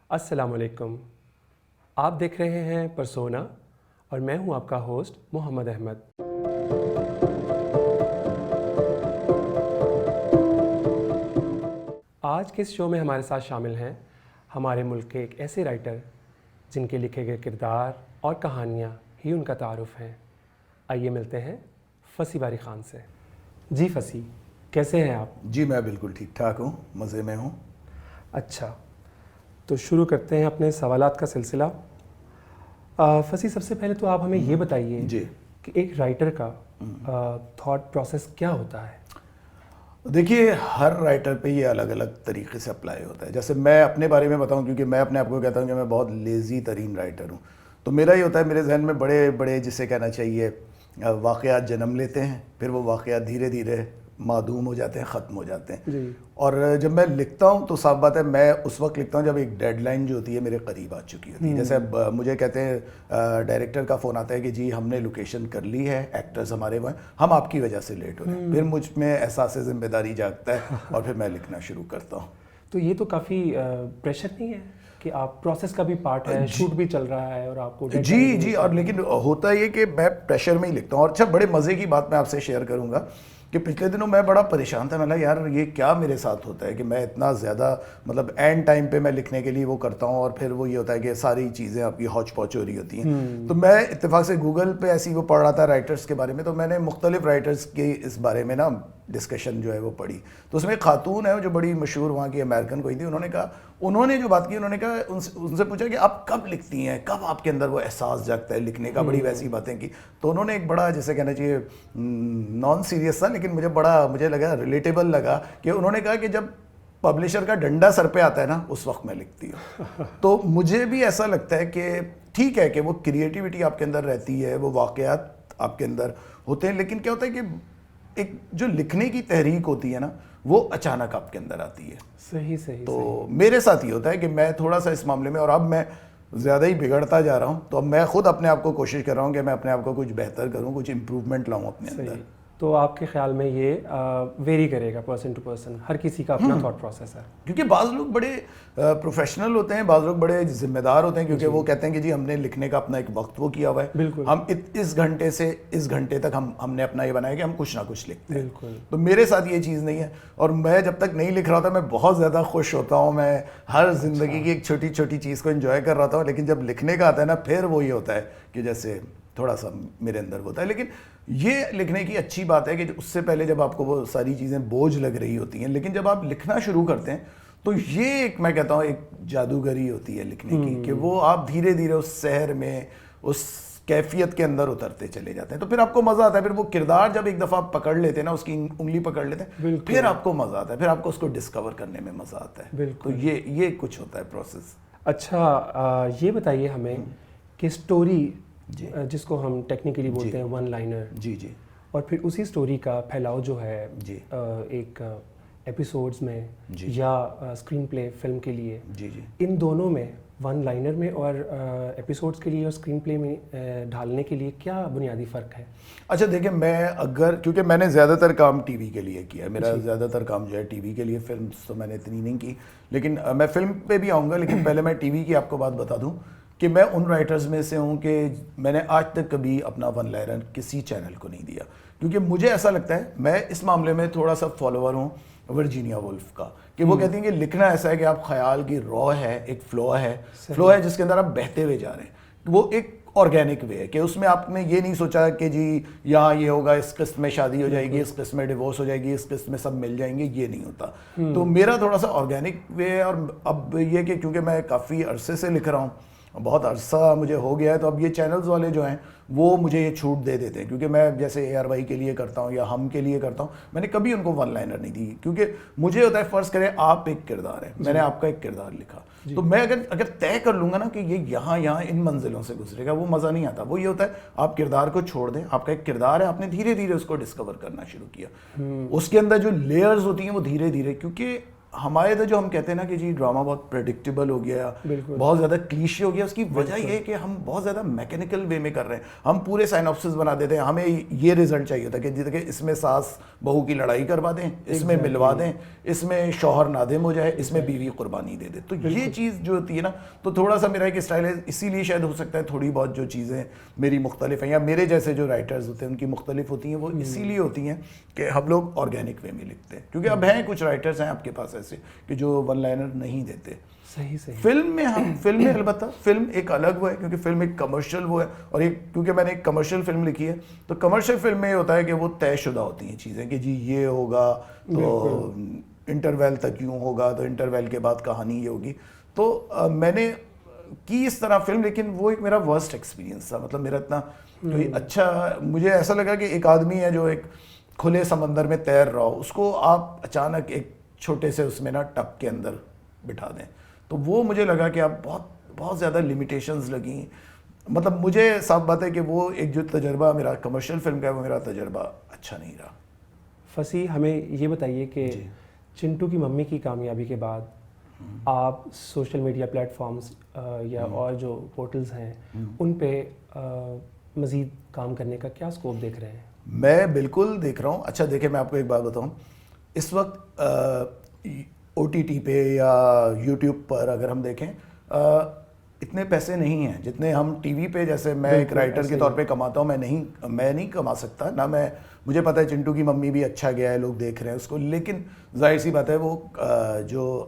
السلام علیکم. آپ دیکھ رہے ہیں پرسونا اور میں ہوں آپ کا ہوسٹ محمد احمد. آج کے اس شو میں ہمارے ساتھ شامل ہیں ہمارے ملک کے ایک ایسے رائٹر جن کے لکھے گئے کردار اور کہانیاں ہی ان کا تعارف ہیں. آئیے ملتے ہیں فصیح باری خان سے. جی فصیح، کیسے ہیں آپ؟ جی میں بالکل ٹھیک ٹھاک ہوں، مزے میں ہوں. اچھا، تو شروع کرتے ہیں اپنے سوالات کا سلسلہ. فصیح، سب سے پہلے تو آپ ہمیں یہ بتائیے جی کہ ایک رائٹر کا تھاٹ پروسیس کیا ہوتا ہے؟ دیکھیے، ہر رائٹر پہ یہ الگ الگ طریقے سے اپلائی ہوتا ہے. جیسے میں اپنے بارے میں بتاؤں، کیونکہ میں اپنے آپ کو کہتا ہوں کہ میں بہت لیزی ترین رائٹر ہوں. تو میرا یہ ہوتا ہے، میرے ذہن میں بڑے بڑے جسے کہنا چاہیے واقعات جنم لیتے ہیں، پھر وہ واقعات دھیرے دھیرے معدوم ہو جاتے ہیں، ختم ہو جاتے ہیں. جی. اور جب میں لکھتا ہوں تو صاف بات ہے میں اس وقت لکھتا ہوں جب ایک ڈیڈ لائن جو ہوتی ہے میرے قریب آ چکی ہوتی ہے. جیسے اب مجھے کہتے ہیں ڈائریکٹر کا فون آتا ہے کہ جی ہم نے لوکیشن کر لی ہے، ایکٹرز ہمارے وہ ہیں، ہم آپ کی وجہ سے لیٹ ہو رہے ہیں. پھر مجھ میں احساس ذمہ داری جاگتا ہے اور پھر میں لکھنا شروع کرتا ہوں. تو یہ تو کافی پریشر نہیں ہے کہ آپ پروسیس کا بھی پارٹ ہے، شوٹ بھی چل رہا ہے اور آپ کو جی اور لیکن ہوتا یہ کہ میں پریشر میں ہی لکھتا ہوں. اور اچھا، بڑے مزے کی بات میں آپ سے شیئر کروں گا کہ پچھلے دنوں میں بڑا پریشان تھا. میں نے یار یہ کیا میرے ساتھ ہوتا ہے کہ میں اتنا زیادہ مطلب اینڈ ٹائم پہ میں لکھنے کے لیے وہ کرتا ہوں اور پھر وہ یہ ہوتا ہے کہ ساری چیزیں آپ کی ہوچ پوچ ہو رہی ہوتی ہیں. تو میں اتفاق سے گوگل پہ ایسی وہ پڑھ رہا تھا رائٹرز کے بارے میں، تو میں نے مختلف رائٹرز کے اس بارے میں نا ڈسکشن جو ہے وہ پڑھی. تو اس میں ایک خاتون ہے جو بڑی مشہور وہاں کی امریکن کوئی تھی. انہوں نے جو بات کی، انہوں نے کہا ان سے پوچھا کہ آپ کب لکھتی ہیں، کب آپ کے اندر وہ احساس جاگتا ہے لکھنے کا، بڑی ویسی باتیں کی. تو انہوں نے ایک بڑا جیسے کہنا چاہیے نان سیریس تھا لیکن مجھے لگا ریلیٹیبل لگا کہ انہوں نے کہا کہ جب پبلشر کا ڈنڈا سر پہ آتا ہے نا اس وقت میں لکھتی ہوں. تو مجھے بھی ایسا لگتا ہے کہ ٹھیک ہے کہ وہ کریٹیوٹی آپ کے اندر رہتی ہے، وہ واقعات آپ کے اندر ہوتے ہیں، لیکن کیا ہوتا ہے کہ ایک جو لکھنے کی تحریک ہوتی ہے نا وہ اچانک آپ کے اندر آتی ہے. صحیح. تو میرے ساتھ یہ ہوتا ہے کہ میں تھوڑا سا اس معاملے میں، اور اب میں زیادہ ہی بگڑتا جا رہا ہوں، تو اب میں خود اپنے آپ کو کوشش کر رہا ہوں کہ میں اپنے آپ کو کچھ بہتر کروں، کچھ امپروومنٹ لاؤں اپنے اندر. تو آپ کے خیال میں یہ ویری کرے گا پرسن ٹو پرسن، ہر کسی کا اپنا تھاٹ پروسیس ہے؟ کیونکہ بعض لوگ بڑے پروفیشنل ہوتے ہیں، بعض لوگ بڑے ذمہ دار ہوتے ہیں، کیونکہ وہ کہتے ہیں کہ جی ہم نے لکھنے کا اپنا ایک وقت وہ کیا ہوا ہے، بالکل، ہم اس گھنٹے سے اس گھنٹے تک ہم نے اپنا یہ بنایا کہ ہم کچھ نہ کچھ لکھتے ہیں. بالکل. تو میرے ساتھ یہ چیز نہیں ہے، اور میں جب تک نہیں لکھ رہا ہوتا میں بہت زیادہ خوش ہوتا ہوں، میں ہر زندگی کی ایک چھوٹی چھوٹی چیز کو انجوائے کر رہا ہوں. لیکن جب لکھنے کا آتا ہے نا پھر وہ یہ ہوتا ہے کہ جیسے تھوڑا سا میرے اندر ہوتا ہے. لیکن یہ لکھنے کی اچھی بات ہے کہ اس سے پہلے جب آپ کو وہ ساری چیزیں بوجھ لگ رہی ہوتی ہیں، لیکن جب آپ لکھنا شروع کرتے ہیں تو یہ ایک میں کہتا ہوں ایک جادوگری ہوتی ہے لکھنے کی، کہ وہ آپ دھیرے دھیرے اس سحر میں، اس کیفیت کے اندر اترتے چلے جاتے ہیں. تو پھر آپ کو مزہ آتا ہے. پھر وہ کردار جب ایک دفعہ آپ پکڑ لیتے ہیں نا، اس کی انگلی پکڑ لیتے ہیں، پھر آپ کو مزہ آتا ہے، پھر آپ کو اس کو ڈسکور کرنے میں مزہ آتا ہے. تو یہ کچھ ہوتا ہے پروسیس. اچھا، یہ بتائیے ہمیں کہ اسٹوری جس کو ہم ٹیکنیکلی بولتے ہیں ون لائنر، جی اور پھر اسی اسٹوری کا پھیلاؤ جو ہے ایک ایپیسوڈز میں یا اسکرین پلے فلم کے لیے، ان دونوں میں ون لائنر میں اور ایپیسوڈز کے لیے اور اسکرین پلے میں ڈھالنے کے لیے کیا بنیادی فرق ہے؟ اچھا دیکھیں، کیونکہ میں نے زیادہ تر کام ٹی وی کے لیے کیا ہے، میرا زیادہ تر کام جو ہے ٹی وی کے لیے. فلمس تو میں نے اتنی نہیں کی، لیکن میں فلم پہ بھی آؤں گا. لیکن پہلے میں ٹی وی کی آپ کو بات بتا دوں کہ میں ان رائٹرز میں سے ہوں کہ میں نے آج تک کبھی اپنا ون لائنر کسی چینل کو نہیں دیا، کیونکہ مجھے ایسا لگتا ہے، میں اس معاملے میں تھوڑا سا فالوور ہوں ورجینیا وولف کا، کہ وہ کہتی ہیں کہ لکھنا ایسا ہے کہ آپ خیال کی رو ہے، ایک فلو ہے جس کے اندر آپ بہتے ہوئے جا رہے ہیں. وہ ایک آرگینک وے ہے کہ اس میں آپ نے یہ نہیں سوچا کہ جی یہاں یہ ہوگا، اس قسط میں شادی ہو جائے گی، اس قسط میں ڈیورس ہو جائے گی، اس قسط میں سب مل جائیں گے، یہ نہیں ہوتا. تو میرا تھوڑا سا آرگینک وے ہے. اور اب یہ کہ کیونکہ میں کافی عرصے سے لکھ رہا ہوں، بہت عرصہ مجھے ہو گیا ہے، تو اب یہ چینلز والے جو ہیں وہ مجھے یہ چھوٹ دے دیتے ہیں. کیونکہ میں جیسے اے آر وائی کے لیے کرتا ہوں یا ہم کے لیے کرتا ہوں، میں نے کبھی ان کو ون لائنر نہیں دی. کیونکہ مجھے ہوتا ہے فرض کریں آپ ایک کردار ہے، میں نے آپ کا ایک کردار لکھا، تو میں اگر طے کر لوں گا نا کہ یہ یہاں ان منزلوں سے گزرے گا، وہ مزہ نہیں آتا. وہ یہ ہوتا ہے آپ کردار کو چھوڑ دیں، آپ کا ایک کردار ہے، آپ نے دھیرے دھیرے اس کو ڈسکور کرنا شروع کیا. اس کے اندر جو لیئرز ہوتی ہیں وہ دھیرے دھیرے، کیونکہ ہمارے ادھر جو ہم کہتے ہیں نا کہ جی ڈرامہ بہت پریڈکٹیبل ہو گیا, بہت زیادہ کلیشے ہو گیا, اس کی وجہ یہ ہے کہ ہم بہت زیادہ میکینیکل وے میں کر رہے ہیں. ہم پورے سائنوپسس بنا دیتے ہیں, ہمیں یہ رزلٹ چاہیے ہوتا ہے کہ اس میں ساس بہو کی لڑائی کروا دیں, اس میں ملوا دیں, اس میں شوہر نادم ہو جائے, اس میں بیوی قربانی دے دے. تو یہ چیز جو ہوتی ہے نا, تو تھوڑا سا میرا ایک اسٹائل ہے, اسی لیے شاید ہو سکتا ہے تھوڑی بہت جو چیزیں میری مختلف ہیں یا میرے جیسے جو رائٹرز ہوتے ہیں ان کی مختلف ہوتی ہیں, وہ اسی لیے ہوتی ہیں کہ ہم لوگ آرگینک وے میں لکھتے ہیں. کیونکہ اب ہیں کچھ رائٹرز ہیں آپ کے پاس ایسے کہ جو ون لائنر نہیں دیتے. فلم میں البتہ فلم ایک الگ وہ ہے, کیونکہ فلم ایک کمرشل وہ ہے, اور ایک کیونکہ میں نے ایک کمرشل فلم لکھی ہے, تو کمرشل فلم میں یہ ہوتا ہے کہ وہ طے شدہ ہوتی ہیں چیزیں کہ جی یہ ہوگا تو انٹرویل تک یوں ہوگا, تو انٹرویل کے بعد کہانی یہ ہوگی. تو میں نے کی اس طرح فلم, لیکن وہ ایک میرا ورسٹ ایکسپیرینس تھا. مطلب میرا اتنا کوئی اچھا, مجھے ایسا لگا کہ ایک آدمی ہے جو ایک کھلے سمندر میں تیر رہا ہو, اس کو آپ اچانک ایک چھوٹے سے اس میں نا ٹب کے اندر بٹھا دیں. تو وہ مجھے لگا کہ اب بہت زیادہ لمیٹیشنز لگیں. مطلب مجھے صاف بات ہے کہ وہ ایک جو تجربہ میرا کمرشل فلم کا ہے, وہ میرا تجربہ اچھا نہیں رہا. فصیح, ہمیں یہ بتائیے کہ چنٹو کی ممی کی کامیابی کے بعد آپ سوشل میڈیا پلیٹ فارمز یا اور جو پورٹلز ہیں ان پہ مزید کام کرنے کا کیا اسکوپ دیکھ رہے ہیں؟ میں بالکل دیکھ رہا ہوں. اچھا دیکھیں, میں آپ کو ایک بات بتاؤں, اس وقت او ٹی ٹی پہ یا یوٹیوب پر اگر ہم دیکھیں اتنے پیسے نہیں ہیں جتنے ہم ٹی وی پہ, جیسے میں ایک رائٹر کے طور پہ کماتا ہوں, میں نہیں کما سکتا نہ. مجھے پتہ ہے چنٹو کی ممی بھی اچھا گیا ہے, لوگ دیکھ رہے ہیں اس کو, لیکن ظاہر سی بات ہے وہ جو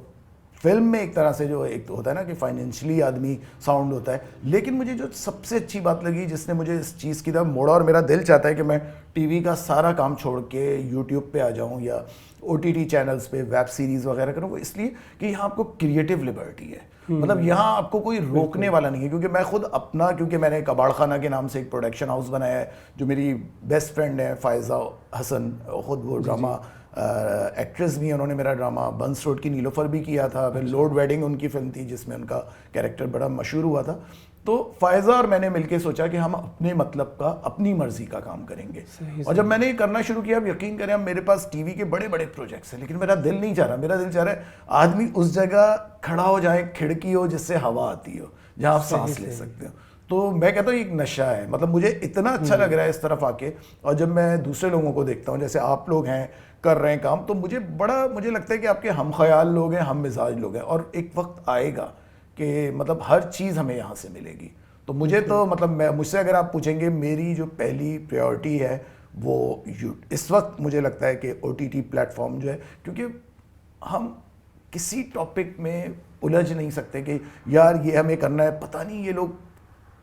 فلم میں ایک طرح سے جو ایک ہوتا ہے نا کہ فائنینشلی آدمی ساؤنڈ ہوتا ہے. لیکن مجھے جو سب سے اچھی بات لگی جس نے مجھے اس چیز کی طرف موڑا, اور میرا دل چاہتا ہے کہ میں ٹی وی کا سارا کام چھوڑ کے یوٹیوب پہ آ جاؤں یا او ٹی ٹی چینلز پہ ویب سیریز وغیرہ کروں, وہ اس لیے کہ یہاں آپ کو کریٹو لبرٹی ہے. مطلب یہاں آپ کو کوئی روکنے والا نہیں ہے. کیونکہ میں خود اپنا, کیونکہ میں نے کباڑ خانہ کے نام سے ایک پروڈکشن ہاؤس بنایا ہے, جو میری بیسٹ فرینڈ ہے فائزہ حسن, خود وہ ڈرامہ ایکٹریس بھی ہیں, انہوں نے میرا ڈرامہ بنس روڈ کی نیلوفر بھی کیا تھا. پھر لورڈ ویڈنگ ان کی فلم تھی جس میں ان کا کیریکٹر بڑا مشہور ہوا تھا. تو فائزہ اور میں نے مل کے سوچا کہ ہم اپنے مطلب کا, اپنی مرضی کا کام کریں گے. اور جب میں نے یہ کرنا شروع کیا, اب یقین کریں, اب میرے پاس ٹی وی کے بڑے بڑے پروجیکٹس ہیں, لیکن میرا دل نہیں چاہ رہا. میرا دل چاہ رہا ہے آدمی اس جگہ کھڑا ہو جائے, کھڑکی ہو جس سے ہوا آتی ہو, جہاں آپ سانس لے سکتے ہو. تو میں کہتا ہوں ایک نشہ ہے. مطلب مجھے اتنا اچھا لگ رہا ہے اس طرف آ کے, اور جب میں دوسرے لوگوں کو دیکھتا ہوں جیسے آپ لوگ ہیں کر رہے ہیں کام, تو مجھے لگتا ہے کہ آپ کے ہم خیال لوگ ہیں, ہم مزاج لوگ ہیں, اور ایک وقت آئے گا کہ مطلب ہر چیز ہمیں یہاں سے ملے گی. تو مجھے تو مطلب مجھ سے اگر آپ پوچھیں گے, میری جو پہلی پریورٹی ہے وہ اس وقت مجھے لگتا ہے کہ O T T plate form جو ہے, کیونکہ ہم کسی ٹاپک میں الجھ نہیں سکتے کہ یار یہ ہمیں کرنا ہے, پتہ نہیں یہ لوگ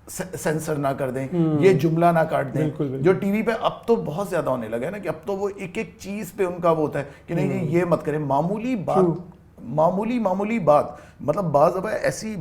سینسر نہ کر دیں, یہ جملہ نہ کاٹ دیں. جو ٹی وی پہ اب تو بہت زیادہ ہونے لگا ہے نا, کہ اب تو وہ ایک ایک چیز پہ ان کا وہ ہوتا ہے کہ نہیں جی یہ مت کریں. معمولی بات مطلب بعض دفعہ ایسی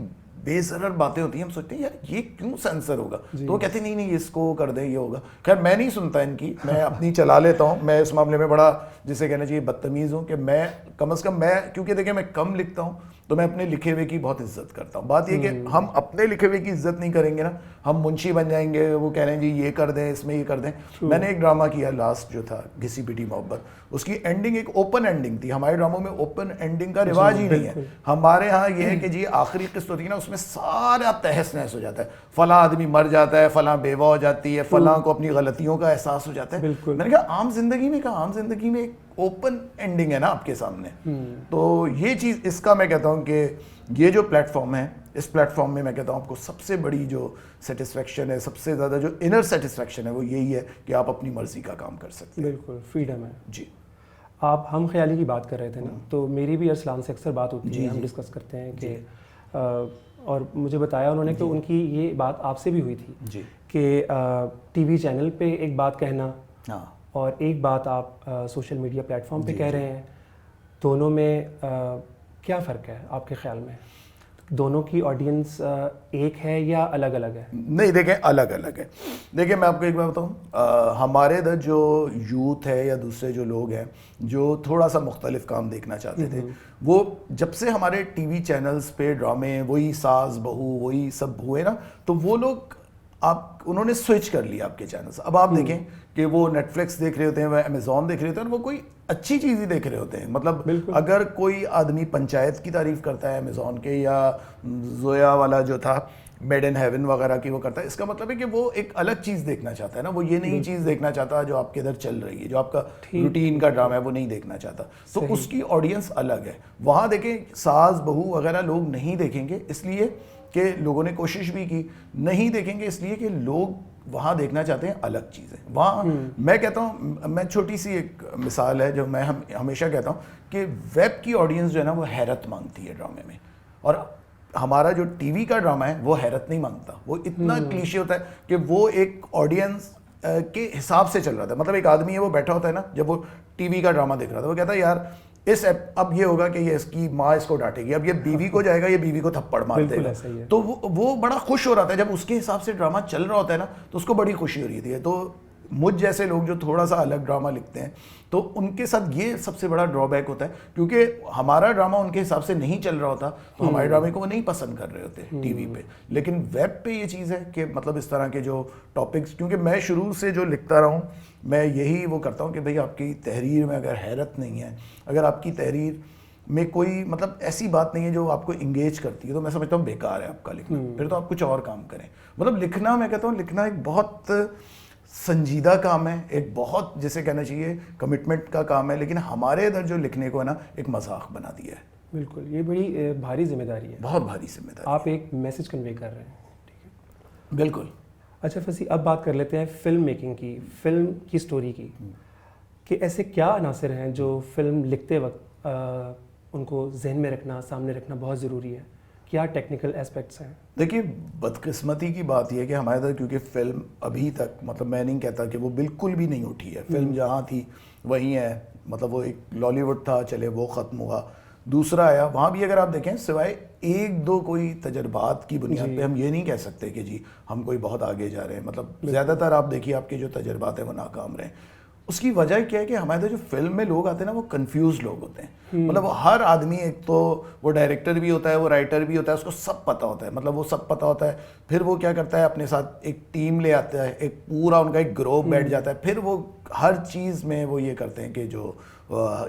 بے ضرر باتیں ہوتی ہیں, ہم سوچتے ہیں یار یہ کیوں سینسر ہوگا, تو وہ کہتے ہیں نہیں اس کو کر دیں, یہ ہوگا. خیر میں نہیں سنتا ان کی, میں اپنی چلا لیتا ہوں. میں اس معاملے میں بڑا جسے کہنا چاہیے بدتمیز ہوں, کہ میں کم از کم کیونکہ دیکھیں میں کم لکھتا ہوں تو میں اپنے لکھے ہوئے کی بہت عزت کرتا ہوں. بات یہ کہ ہم اپنے لکھے ہوئے کی عزت نہیں کریں گے نا, ہم منشی بن جائیں گے, وہ کہہ رہے ہیں جی یہ کر دیں, اس میں یہ کر دیں. میں نے ایک ڈرامہ کیا لاسٹ جو تھا گھسی پٹی محبت, اس کی اینڈنگ ایک اوپن اینڈنگ تھی. ہمارے ڈراموں میں اوپن اینڈنگ کا رواج ہی نہیں ہے. ہمارے ہاں یہ ہے کہ جی آخری قسط ہوتی ہے نا, اس میں سارا تہس نہس ہو جاتا ہے, فلاں آدمی مر جاتا ہے, فلاں بیوہ ہو جاتی ہے, فلاں کو اپنی غلطیوں کا احساس ہو جاتا ہے. میں نے کہا عام زندگی میں ایک اوپن اینڈنگ ہے نا آپ کے سامنے. تو یہ چیز, اس کا میں کہتا ہوں کہ یہ جو پلیٹ فارم ہے, اس پلیٹ فارم میں میں کہتا ہوں آپ کو سب سے بڑی جو سیٹسفیکشن ہے, سب سے زیادہ جو انر سیٹسفیکشن ہے, وہ یہی ہے کہ آپ اپنی مرضی کا کام کر سکتے ہیں. بالکل فریڈم ہے. جی آپ ہم خیالی کی بات کر رہے تھے نا, تو میری بھی ارسلان سے اکثر بات ہوتی ہے, ہم ڈسکس کرتے ہیں کہ اور مجھے بتایا انہوں نے کہ ان کی یہ بات آپ سے بھی ہوئی تھی کہ ٹی وی چینل پہ ایک بات کہنا اور ایک بات آپ سوشل میڈیا پلیٹ فارم پہ کہہ رہے ہیں, دونوں میں کیا فرق ہے آپ کے خیال میں؟ دونوں کی آڈینس ایک ہے یا الگ الگ ہے؟ نہیں دیکھیں الگ الگ ہے. دیکھیں میں آپ کو ایک بات بتاؤں, ہمارے ادھر جو یوتھ ہے یا دوسرے جو لوگ ہیں جو تھوڑا سا مختلف کام دیکھنا چاہتے تھے, وہ جب سے ہمارے ٹی وی چینلز پہ ڈرامے وہی ساس بہو وہی سب ہوئے نا, تو وہ لوگ انہوں نے سوئچ کر لیا آپ کے چینلز. اب آپ دیکھیں کہ وہ نیٹ فلکس دیکھ رہے ہوتے ہیں, وہ امیزون دیکھ رہے ہوتے ہیں, اور وہ کوئی اچھی چیز ہی دیکھ رہے ہوتے ہیں. مطلب اگر کوئی آدمی پنچایت کی تعریف کرتا ہے امیزون کے, یا زویا والا جو تھا میڈ ان ہیون وغیرہ کی وہ کرتا ہے, اس کا مطلب ہے کہ وہ ایک الگ چیز دیکھنا چاہتا ہے نا, وہ یہ نہیں چیز دیکھنا چاہتا جو آپ کے ادھر چل رہی ہے, جو آپ کا روٹین کا ڈرامہ ہے وہ نہیں دیکھنا چاہتا. تو اس کی آڈینس الگ ہے. وہاں دیکھیں ساز بہو وغیرہ لوگ نہیں دیکھیں گے اس لیے کہ لوگوں نے کوشش بھی کی, نہیں دیکھیں گے اس لیے کہ لوگ وہاں دیکھنا چاہتے ہیں الگ چیزیں. وہاں میں کہتا ہوں, میں چھوٹی سی ایک مثال ہے جو میں ہمیشہ کہتا ہوں کہ ویب کی آڈینس جو ہے نا وہ حیرت مانگتی ہے ڈرامے میں, اور ہمارا جو ٹی وی کا ڈرامہ ہے وہ حیرت نہیں مانگتا. وہ اتنا کلیشے ہوتا ہے کہ وہ ایک آڈینس کے حساب سے چل رہا تھا. مطلب ایک آدمی ہے وہ بیٹھا ہوتا ہے نا جب وہ ٹی وی کا ڈرامہ دیکھ رہا تھا, وہ کہتا ہے یار اب یہ ہوگا کہ یہ اس کی ماں اس کو ڈانٹے گی, اب یہ بیوی کو جائے گا, یہ بیوی کو تھپڑ مار دے گا. تو وہ بڑا خوش ہو رہا تھا جب اس کے حساب سے ڈرامہ چل رہا ہوتا ہے نا, تو اس کو بڑی خوشی ہو رہی تھی. تو مجھ جیسے لوگ جو تھوڑا سا الگ ڈرامہ لکھتے ہیں تو ان کے ساتھ یہ سب سے بڑا ڈرا بیک ہوتا ہے, کیونکہ ہمارا ڈرامہ ان کے حساب سے نہیں چل رہا ہوتا تو ہمارے ڈرامے کو وہ نہیں پسند کر رہے ہوتے ٹی وی پہ. لیکن ویب پہ یہ چیز ہے کہ مطلب اس طرح کے جو ٹاپکس, کیونکہ میں شروع سے جو لکھتا رہا ہوں میں یہی وہ کرتا ہوں کہ بھئی آپ کی تحریر میں اگر حیرت نہیں ہے, اگر آپ کی تحریر میں کوئی مطلب ایسی بات نہیں ہے جو آپ کو انگیج کرتی ہے, تو میں سمجھتا ہوں بیکار ہے آپ کا لکھنا. پھر تو آپ کچھ اور کام کریں. مطلب لکھنا, میں کہتا ہوں لکھنا ایک بہت سنجیدہ کام ہے, ایک بہت جسے کہنا چاہیے کمٹمنٹ کا کام ہے, لیکن ہمارے ادھر جو لکھنے کو ہے نا ایک مذاق بنا دیا ہے. بالکل, یہ بڑی بھاری ذمہ داری ہے, بہت بھاری ذمہ داری. آپ ایک میسج کنوے کر رہے ہیں. ٹھیک ہے, بالکل. اچھا فصیح, اب بات کر لیتے ہیں فلم میکنگ کی, فلم کی سٹوری کی, کہ ایسے کیا عناصر ہیں جو فلم لکھتے وقت ان کو ذہن میں رکھنا, سامنے رکھنا بہت ضروری ہے, کیا ٹیکنیکل اسپیکٹس ہیں؟ دیکھیے بدقسمتی کی بات یہ ہے کہ ہمارے ادھر کیونکہ فلم ابھی تک, مطلب میں نہیں کہتا کہ وہ بالکل بھی نہیں اٹھی ہے, فلم جہاں تھی وہیں ہے. مطلب وہ ایک لالی ووڈ تھا, چلے وہ ختم ہوا, دوسرا آیا. وہاں بھی اگر آپ دیکھیں سوائے ایک دو کوئی تجربات کی بنیاد پہ ہم یہ نہیں کہہ سکتے کہ جی ہم کوئی بہت آگے جا رہے ہیں. مطلب زیادہ تر آپ دیکھیے آپ کے جو تجربات ہیں وہ ناکام رہے. اس کی وجہ کیا ہے کہ ہمارے ادھر جو فلم میں لوگ آتے ہیں نا وہ کنفیوز لوگ ہوتے ہیں. مطلب ہر آدمی, ایک تو وہ ڈائریکٹر بھی ہوتا ہے, وہ رائٹر بھی ہوتا ہے, اس کو سب پتہ ہوتا ہے. مطلب وہ سب پتہ ہوتا ہے, پھر وہ کیا کرتا ہے اپنے ساتھ ایک ٹیم لے آتا ہے, ایک پورا ان کا ایک گروپ بیٹھ جاتا ہے, پھر وہ ہر چیز میں وہ یہ کرتے ہیں کہ جو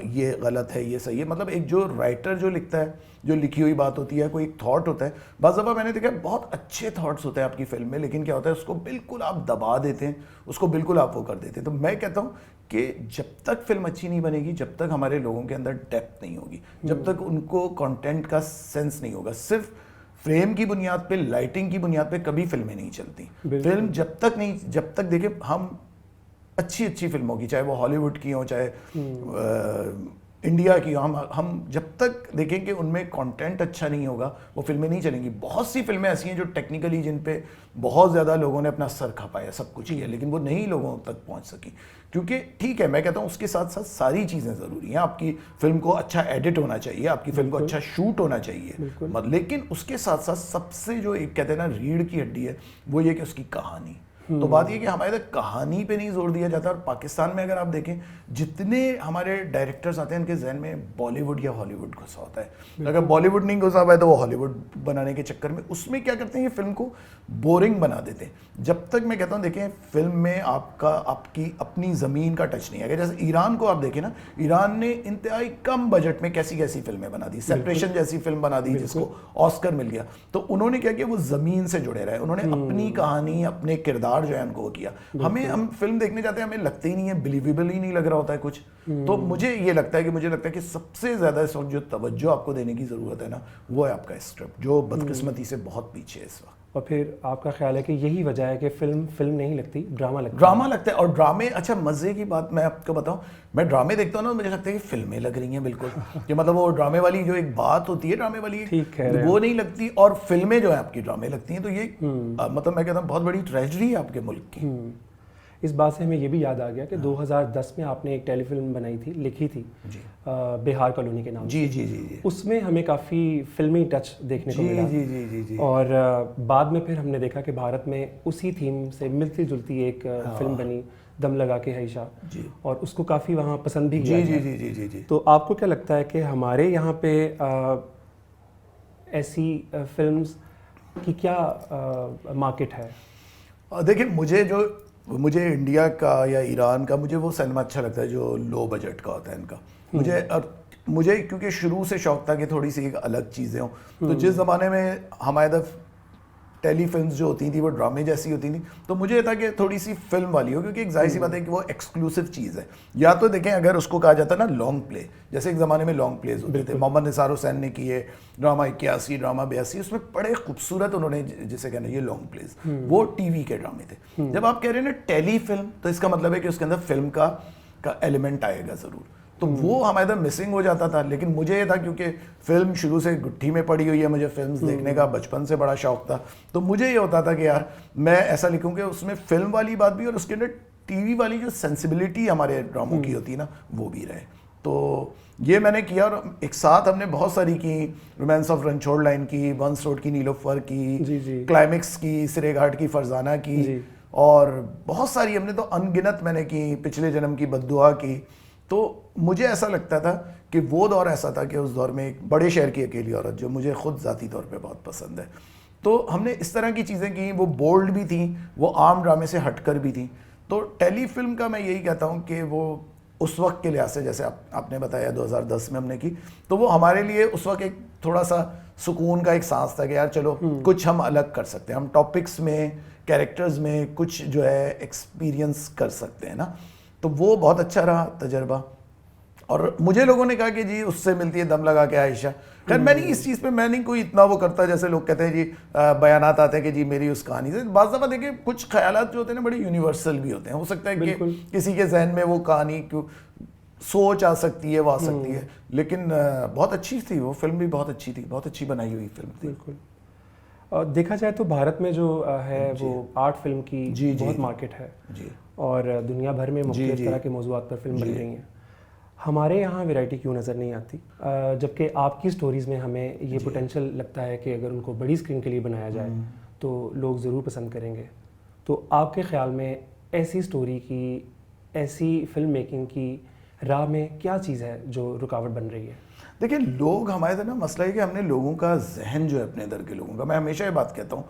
یہ غلط ہے یہ صحیح ہے. مطلب ایک جو رائٹر جو لکھتا ہے, جو لکھی ہوئی بات ہوتی ہے, کوئی ایک تھاٹ ہوتا ہے. بعض دفعہ میں نے دیکھا بہت اچھے تھاٹس ہوتے ہیں آپ کی فلم میں, لیکن کیا ہوتا ہے اس کو بالکل آپ دبا دیتے ہیں, اس کو بالکل آپ وہ کر دیتے ہیں. تو میں کہتا ہوں کہ جب تک فلم اچھی نہیں بنے گی, جب تک ہمارے لوگوں کے اندر ڈیپتھ نہیں ہوگی, جب تک ان کو کانٹینٹ کا سینس نہیں ہوگا, صرف فریم کی بنیاد پہ, لائٹنگ کی بنیاد پہ کبھی فلمیں نہیں چلتی. فلم جب تک دیکھیں ہم اچھی فلموں کی, چاہے وہ ہالی ووڈ کی ہوں چاہے انڈیا کی, ہم جب تک دیکھیں کہ ان میں کانٹینٹ اچھا نہیں ہوگا وہ فلمیں نہیں چلیں گی. بہت سی فلمیں ایسی ہیں جو ٹیکنیکلی جن پہ بہت زیادہ لوگوں نے اپنا سر کھپایا, سب کچھ کیا, لیکن وہ نہیں لوگوں تک پہنچ سکی. کیونکہ ٹھیک ہے میں کہتا ہوں اس کے ساتھ ساتھ ساری چیزیں ضروری ہیں. آپ کی فلم کو اچھا ایڈٹ ہونا چاہیے, آپ کی فلم کو اچھا شوٹ ہونا چاہیے, لیکن اس کے ساتھ ساتھ سب سے جو ایک کہتے ہیں نا ریڑھ کی ہڈی ہے وہ یہ کہ اس کی کہانی. تو بات یہ کہ ہمارے ادھر کہانی پہ نہیں زور دیا جاتا. اور پاکستان میں اگر آپ دیکھیں جتنے ہمارے ڈائریکٹرز آتے ہیں ان کے ذہن میں بالی ووڈ یا ہالی ووڈ گھسا ہوتا ہے. اگر بالی ووڈ نہیں گھسا ہوا ہے تو وہ ہالی ووڈ بنانے کے چکر میں اس میں کیا کرتے ہیں, یہ فلم کو بورنگ بنا دیتے ہیں. جب تک میں کہتا ہوں دیکھیں فلم میں آپ کی اپنی زمین کا ٹچ نہیں ہے. جیسے ایران کو آپ دیکھیں نا, ایران نے انتہائی کم بجٹ میں کیسی فلمیں بنا دی, سیپریشن جیسی فلم بنا دی جس کو آسکر مل گیا. تو انہوں نے کیا کیا, وہ زمین سے جڑے رہے, انہوں نے اپنی کہانی, اپنے کردار جو ہے ان کو کیا. ہم فلم دیکھنے جاتے ہیں, ہمیں لگتا ہی نہیں ہے, بلیویبل ہی نہیں لگ رہا ہوتا ہے کچھ. تو مجھے یہ لگتا ہے کہ سب سے زیادہ اس وقت جو توجہ آپ کو دینے کی ضرورت ہے نا وہ ہے آپ کا اسکرپٹ, جو بدقسمتی سے بہت پیچھے ہے اس وقت. اور پھر آپ کا خیال ہے کہ یہی وجہ ہے کہ فلم نہیں لگتی, ڈرامہ لگتا ہے. اور ڈرامے, اچھا مزے کی بات میں آپ کو بتاؤں, میں ڈرامے دیکھتا ہوں نا مجھے لگتا ہے کہ فلمیں لگ رہی ہیں بالکل. کہ مطلب وہ ڈرامے والی جو ایک بات ہوتی ہے, ڈرامے والی وہ نہیں لگتی, اور فلمیں جو ہیں آپ کی ڈرامے لگتی ہیں. تو یہ مطلب میں کہتا ہوں بہت بڑی ٹریجڈی ہے آپ کے ملک کی. اس بات سے ہمیں یہ بھی یاد آ گیا کہ 2010 میں آپ نے ایک ٹیلی فلم بنائی تھی, لکھی تھی بہار کالونی کے نام. جی. اس میں ہمیں کافی فلمی ٹچ دیکھنے کو ملا. جی. اور بعد میں پھر ہم نے دیکھا کہ بھارت میں اسی تھیم سے ملتی جلتی ایک فلم بنی, دم لگا کے عائشہ, اور اس کو کافی وہاں پسند بھی کیا. جی. تو آپ کو کیا لگتا ہے کہ ہمارے یہاں پہ ایسی فلمز کی کیا مارکیٹ ہے؟ دیکھیں مجھے جو مجھے انڈیا کا یا ایران کا مجھے وہ سینما اچھا لگتا ہے جو لو بجٹ کا ہوتا ہے ان کا. مجھے کیونکہ شروع سے شوق تھا کہ تھوڑی سی ایک الگ چیزیں ہوں. تو جس زمانے میں ہمارے ٹیلی فلمز جو ہوتی تھیں وہ ڈرامے جیسی ہوتی تھیں, تو مجھے یہ تھا کہ تھوڑی سی فلم والی ہو, کیونکہ ایک ظاہر سی بات ہے کہ وہ ایکسکلوسیو چیز ہے. یا تو دیکھیں اگر اس کو کہا جاتا ہے نا لانگ پلے, جیسے ایک زمانے میں لانگ پلیز ہوتے تھے, محمد نثار حسین نے کیے ڈرامہ 81, ڈرامہ 82, اس میں بڑے خوبصورت انہوں نے جسے کہنا یہ لانگ پلیز, وہ ٹی وی کے ڈرامے تھے. جب آپ کہہ رہے ہیں نا ٹیلی فلم, تو اس کا مطلب ہے کہ اس کے اندر فلم کا ایلیمنٹ آئے گا ضرور, تو وہ ہمارے ادھر مسنگ ہو جاتا تھا. لیکن مجھے یہ تھا کیونکہ فلم شروع سے گٹھی میں پڑی ہوئی ہے, مجھے فلمز دیکھنے کا بچپن سے بڑا شوق تھا, تو مجھے یہ ہوتا تھا کہ یار میں ایسا لکھوں کہ اس میں فلم والی بات بھی اور اس کے اندر ٹی وی والی جو سینسیبلٹی ہمارے ڈراموں کی ہوتی ہے نا وہ بھی رہے. تو یہ میں نے کیا, اور ایک ساتھ ہم نے بہت ساری کی, رومانس آف رنچھوڑ لائن کی, ونس روڈ کی نیلوفر کی, کلائمیکس کی, سرے گھاٹ کی فرزانہ کی, اور بہت ساری ہم نے تو ان گنت میں نے کی, پچھلے جنم کی بددعا کی. تو مجھے ایسا لگتا تھا کہ وہ دور ایسا تھا کہ اس دور میں ایک بڑے شہر کی اکیلی عورت جو مجھے خود ذاتی طور پہ بہت پسند ہے, تو ہم نے اس طرح کی چیزیں کی, وہ بولڈ بھی تھیں, وہ عام ڈرامے سے ہٹ کر بھی تھیں. تو ٹیلی فلم کا میں یہی کہتا ہوں کہ وہ اس وقت کے لحاظ سے, جیسے آپ نے بتایا 2010 میں ہم نے کی, تو وہ ہمارے لیے اس وقت ایک تھوڑا سا سکون کا ایک سانس تھا کہ یار چلو کچھ ہم الگ کر سکتے ہیں, ہم ٹاپکس میں, کیریکٹرز میں کچھ جو ہے ایکسپیرینس کر سکتے ہیں نا. تو وہ بہت اچھا رہا تجربہ. اور مجھے لوگوں نے کہا کہ جی اس سے ملتی ہے دم لگا کے عائشہ. خیر میں نہیں اس چیز پہ میں نہیں کوئی اتنا وہ کرتا, جیسے لوگ کہتے ہیں جی بیانات آتے ہیں کہ جی میری اس کہانی سے. بعض دفعہ دیکھیں کچھ خیالات جو ہوتے ہیں نا بڑے یونیورسل بھی ہوتے ہیں, ہو سکتا ہے کہ کسی کے ذہن میں وہ کہانی سوچ آ سکتی ہے, وہ آ سکتی ہے, لیکن بہت اچھی تھی وہ فلم بھی, بہت اچھی تھی, بہت اچھی بنائی ہوئی فلم تھی. بالکل. دیکھا جائے تو بھارت میں جو ہے وہ آرٹ فلم کی بہت مارکیٹ ہے, اور دنیا بھر میں مختلف طرح کے موضوعات پر فلم بن رہی ہیں. ہمارے یہاں ویرائٹی کیوں نظر نہیں آتی, جبکہ آپ کی سٹوریز میں ہمیں یہ پوٹینشیل لگتا ہے کہ اگر ان کو بڑی اسکرین کے لیے بنایا جائے تو لوگ ضرور پسند کریں گے. تو آپ کے خیال میں ایسی سٹوری کی, ایسی فلم میکنگ کی راہ میں کیا چیز ہے جو رکاوٹ بن رہی ہے؟ دیکھیں لوگ ہمارے ادھر نا مسئلہ ہے کہ ہم نے لوگوں کا ذہن جو ہے اپنے ادھر کے لوگوں کا, میں ہمیشہ یہ بات کہتا ہوں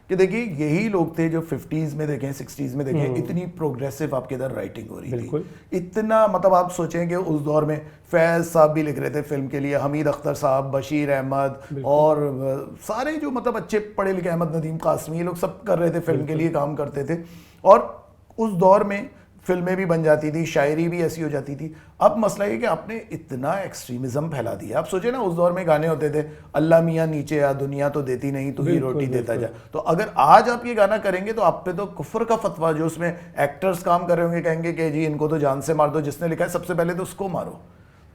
کہ دیکھیے یہی لوگ تھے جو 50s میں دیکھیں 60s میں دیکھیں اتنی پروگریسو آپ کے ادھر رائٹنگ ہو رہی تھی, اتنا مطلب آپ سوچیں کہ اس دور میں فیض صاحب بھی لکھ رہے تھے فلم کے لیے, حمید اختر صاحب, بشیر احمد, اور سارے جو مطلب اچھے پڑھے لکھے, احمد ندیم قاسمی, یہ لوگ سب کر رہے تھے فلم کے لیے کام کرتے تھے, اور اس دور میں فلمیں بھی بن جاتی تھی, شاعری بھی ایسی ہو جاتی تھی. اب مسئلہ یہ کہ آپ نے اتنا ایکسٹریمزم پھیلا دیا. آپ سوچیں نا اس دور میں گانے ہوتے تھے, اللہ میاں نیچے آ دنیا تو دیتی نہیں تو ہی روٹی دیتا جا. تو اگر آج آپ یہ گانا کریں گے تو آپ پہ تو کفر کا فتویٰ, جو اس میں ایکٹرز کام کر رہے ہوں گے کہیں گے کہ جی ان کو تو جان سے مار دو, جس نے لکھا ہے سب سے پہلے تو اس کو مارو.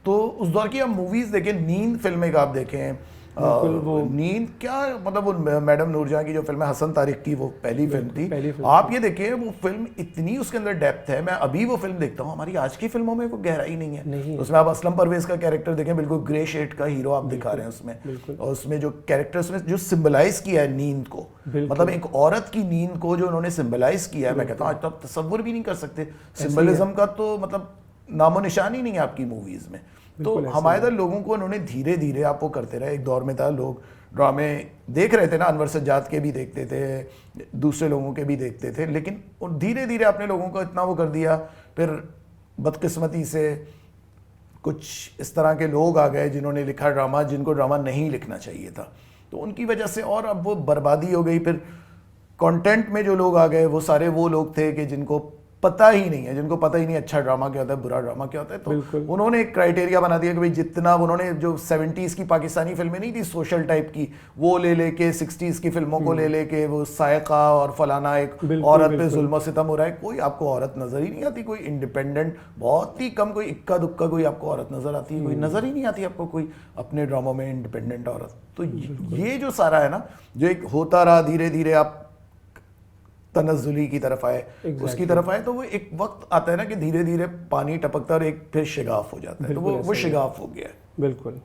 تو اس دور کی آپ موویز دیکھیں, نیند فلم ایک آپ دیکھیں, نیند کیا مطلب, وہ میڈم نور جہاں کی جو فلم ہے حسن طارق کی, وہ پہلی فلم تھی. آپ یہ دیکھیں وہ فلم اتنی اس کے اندر ڈیپتھ ہے, میں ابھی وہ فلم دیکھتا ہوں, ہماری آج کی فلموں میں وہ گہرائی نہیں ہے. اس میں آپ اسلم پرویز کا کیریکٹر دیکھیں, بالکل گرے شیڈ کا ہیرو آپ دکھا رہے ہیں اس میں, اور اس میں جو کیریکٹرس میں جو سمبلائز کیا ہے نیند کو, مطلب ایک عورت کی نیند کو جو انہوں نے سمبلائز کیا ہے, میں کہتا ہوں آج تو آپ تصور بھی نہیں کر سکتے. سمبلزم کا تو مطلب نام و نشان ہی نہیں ہے آپ کی موویز میں. تو ہمارے ادھر لوگوں کو انہوں نے دھیرے دھیرے آپ وہ کرتے رہے. ایک دور میں تھا لوگ ڈرامے دیکھ رہے تھے نا, انور سجاد کے بھی دیکھتے تھے, دوسرے لوگوں کے بھی دیکھتے تھے, لیکن دھیرے دھیرے آپ نے لوگوں کو اتنا وہ کر دیا. پھر بدقسمتی سے کچھ اس طرح کے لوگ آ گئے جنہوں نے لکھا ڈرامہ جن کو ڈرامہ نہیں لکھنا چاہیے تھا, تو ان کی وجہ سے اور اب وہ بربادی ہو گئی. پھر کانٹینٹ میں جو لوگ آ گئے وہ سارے وہ لوگ تھے کہ جن کو پتہ ہی نہیں ہے, جن کو پتہ ہی نہیں اچھا ڈرامہ کیا ہوتا ہے, برا ڈرامہ کیا ہوتا ہے. تو انہوں نے ایک کرائٹیریا بنا دیا کہ بھائی جتنا انہوں نے جو 70s کی پاکستانی فلمیں نہیں تھی سوشل ٹائپ کی, وہ لے کے 60s کی فلموں کو لے کے وہ سائقہ اور فلانا ایک عورت پہ ظلم و ستم ہو رہا ہے. کوئی آپ کو عورت نظر ہی نہیں آتی, کوئی انڈیپینڈنٹ بہت ہی کم, کوئی اکا دکا کوئی آپ کو عورت نظر آتی ہے, کوئی نظر ہی نہیں آتی آپ کو کوئی اپنے ڈراموں میں انڈیپینڈنٹ عورت. تو یہ جو سارا ہے نا, جو ایک ہوتا رہا دھیرے دھیرے آپ تنزلی کی طرف آئے, اس کی طرف آئے, تو وہ ایک وقت آتا ہے نا کہ دھیرے دھیرے پانی ٹپکتا ہے اور ایک پھر شگاف ہو جاتا ہے. تو وہ شگاف ہو گیا ہے. بالکل.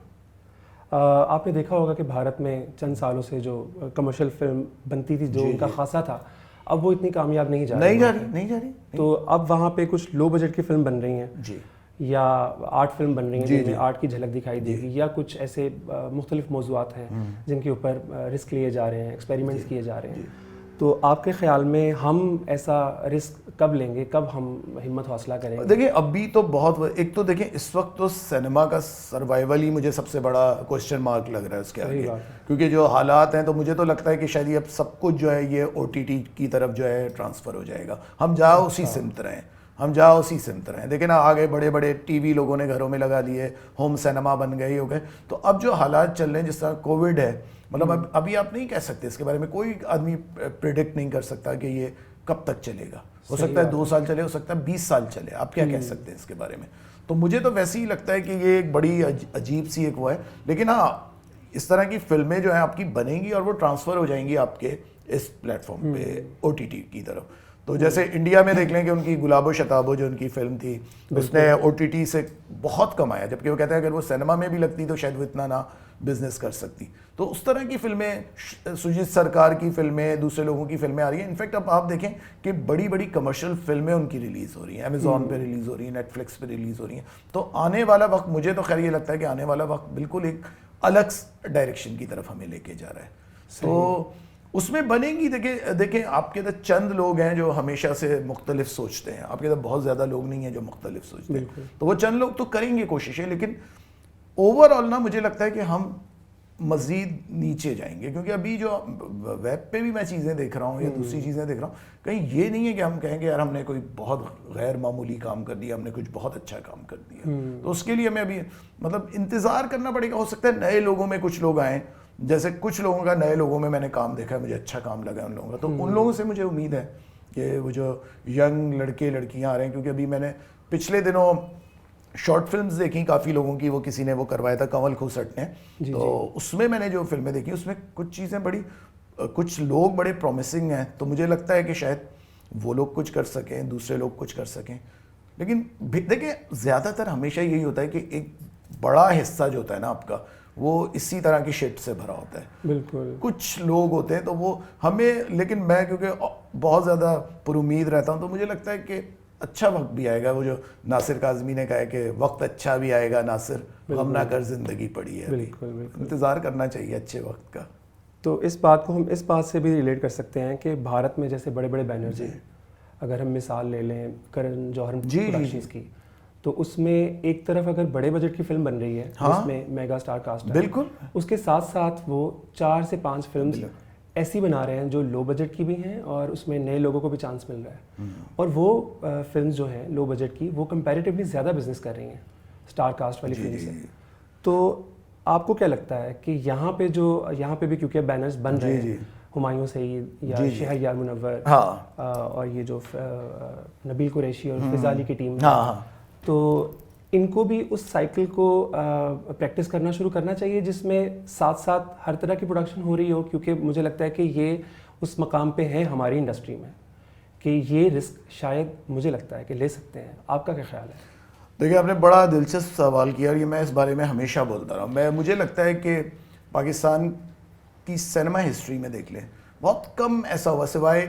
آپ نے دیکھا ہوگا کہ بھارت میں چند سالوں سے جو کمرشل فلم بنتی تھی جو ان کا خاصہ تھا, اب وہ اتنی کامیاب نہیں جا رہی. تو اب وہاں پہ کچھ لو بجٹ کی فلم بن رہی ہیں یا آرٹ فلم بن رہی ہیں جن میں آرٹ کی جھلک دکھائی دے گی, یا کچھ ایسے مختلف موضوعات ہیں جن کے اوپر رسک لیے جا رہے ہیں, ایکسپیریمنٹس کیے جا رہے ہیں. تو آپ کے خیال میں ہم ایسا رسک کب لیں گے, کب ہم ہمت حوصلہ کریں گے؟ دیکھیں ابھی تو بہت, ایک تو دیکھیں اس وقت تو سینما کا سروائیول ہی مجھے سب سے بڑا کوسچن مارک لگ رہا ہے اس کے آگے, کیونکہ جو حالات ہیں تو مجھے تو لگتا ہے کہ شاید اب سب کچھ جو ہے یہ او ٹی ٹی کی طرف جو ہے ٹرانسفر ہو جائے گا. ہم جاؤ اسی سمت رہیں, دیکھیں نا آگے بڑے بڑے ٹی وی لوگوں نے گھروں میں لگا لیے, ہوم سینما بن گئے ہو گئے. تو اب جو حالات چل رہے ہیں جس طرح کووڈ ہے, مطلب ابھی آپ نہیں کہہ سکتے اس کے بارے میں, کوئی آدمی پریڈکٹ نہیں کر سکتا کہ یہ کب تک چلے گا. ہو سکتا ہے 2 سال چلے, ہو سکتا ہے 20 سال چلے, آپ کیا کہہ سکتے ہیں اس کے بارے میں. تو مجھے تو ویسے ہی لگتا ہے کہ یہ ایک بڑی عجیب سی ایک وہ ہے. لیکن ہاں اس طرح کی فلمیں جو ہیں آپ کی بنیں گی اور وہ ٹرانسفر ہو جائیں گی آپ کے اس پلیٹ فارم پہ او ٹی ٹی کی طرف. تو جیسے انڈیا میں دیکھ لیں کہ ان کی گلاب و شتابو جو ان کی فلم تھی اس نے او ٹی ٹی سے بہت کمایا, جبکہ وہ کہتے ہیں اگر وہ سینما میں بھی لگتی تو شاید وہ اتنا نہ بزنس کر سکتی. تو اس طرح کی فلمیں, سجیت سرکار کی فلمیں, دوسرے لوگوں کی فلمیں آ رہی ہیں. انفیکٹ اب آپ دیکھیں کہ بڑی بڑی کمرشل فلمیں ان کی ریلیز ہو رہی ہیں, امیزون پہ ریلیز ہو رہی ہیں, نیٹ فلکس پہ ریلیز ہو رہی ہیں. تو آنے والا وقت, مجھے تو خیر یہ لگتا ہے کہ آنے والا وقت بالکل ایک الگ ڈائریکشن کی طرف ہمیں لے کے جا رہا ہے. تو اس میں بنیں گی, دیکھیں آپ کے ادھر چند لوگ ہیں جو ہمیشہ سے مختلف سوچتے ہیں, آپ کے ادھر بہت زیادہ لوگ نہیں ہیں جو مختلف سوچتے ہیں. تو وہ چند لوگ تو کریں گے کوششیں, لیکن اوور آل نا مجھے لگتا ہے کہ ہم مزید نیچے جائیں گے. کیونکہ ابھی جو ویب پہ بھی میں چیزیں دیکھ رہا ہوں یا دوسری چیزیں دیکھ رہا ہوں, کہیں یہ نہیں ہے کہ ہم کہیں کہ یار ہم نے کوئی بہت غیر معمولی کام کر دیا, ہم نے کچھ بہت اچھا کام کر دیا. تو اس کے لیے ہمیں ابھی مطلب انتظار کرنا پڑے گا. ہو سکتا ہے نئے لوگوں میں کچھ لوگ آئیں, جیسے کچھ لوگوں کا نئے لوگوں میں نے کام دیکھا ہے, مجھے اچھا کام لگا ان لوگوں کا. تو ان لوگوں سے مجھے امید ہے کہ وہ جو ینگ لڑکے لڑکیاں آ رہے ہیں, کیونکہ ابھی میں نے پچھلے دنوں شارٹ فلمز دیکھی کافی لوگوں کی, وہ کسی نے وہ کروایا تھا کنول کھوسٹ نے, تو اس میں نے جو فلمیں دیکھی اس میں کچھ چیزیں بڑی, کچھ لوگ بڑے پرومسنگ ہیں. تو مجھے لگتا ہے کہ شاید وہ لوگ کچھ کر سکیں, دوسرے لوگ کچھ کر سکیں. لیکن دیکھیں زیادہ تر ہمیشہ یہی ہوتا ہے کہ ایک بڑا حصہ جو ہوتا ہے نا آپ کا, وہ اسی طرح کی شٹ سے بھرا ہوتا ہے. بالکل کچھ لوگ ہوتے ہیں تو وہ ہمیں, لیکن میں کیونکہ بہت زیادہ پر امید رہتا ہوں, تو مجھے لگتا ہے کہ اچھا وقت بھی آئے گا. وہ جو ناصر کاظمی نے کہا ہے کہ وقت اچھا بھی آئے گا ناصر, غم نہ کر زندگی پڑی ہے. بالکل انتظار کرنا چاہیے اچھے وقت کا. تو اس بات کو ہم اس بات سے بھی ریلیٹ کر سکتے ہیں کہ بھارت میں جیسے بڑے بڑے بینرز ہیں, اگر ہم مثال لے لیں کرن جوہر پروڈکشنز کی, تو اس میں ایک طرف اگر بڑے بجٹ کی فلم بن رہی ہے جس میں میگا سٹار کاسٹ ہے, بالکل, اس کے ساتھ ساتھ وہ 4 سے 5 فلمز ایسی بنا رہے ہیں جو لو بجٹ کی بھی ہیں اور اس میں نئے لوگوں کو بھی چانس مل رہا ہے. اور وہ فلمز جو ہیں لو بجٹ کی وہ کمپیریٹیولی زیادہ بزنس کر رہی ہیں سٹار کاسٹ والی فلم سے. تو آپ کو کیا لگتا ہے کہ یہاں پہ بھی کیونکہ بینرز بن رہے ہیں, ہمایوں سعید یا شہریار منور اور یہ جو نبیل قریشی اور فضا علی کی ٹیم, تو ان کو بھی اس سائیکل کو پریکٹس کرنا شروع کرنا چاہیے جس میں ساتھ ساتھ ہر طرح کی پروڈکشن ہو رہی ہو. کیونکہ مجھے لگتا ہے کہ یہ اس مقام پہ ہیں ہماری انڈسٹری میں کہ یہ رسک شاید مجھے لگتا ہے کہ لے سکتے ہیں. آپ کا کیا خیال ہے؟ دیکھیے آپ نے بڑا دلچسپ سوال کیا, اور یہ میں اس بارے میں ہمیشہ بولتا رہا ہوں. مجھے لگتا ہے کہ پاکستان کی سینما ہسٹری میں دیکھ لیں بہت کم ایسا ہوا, سوائے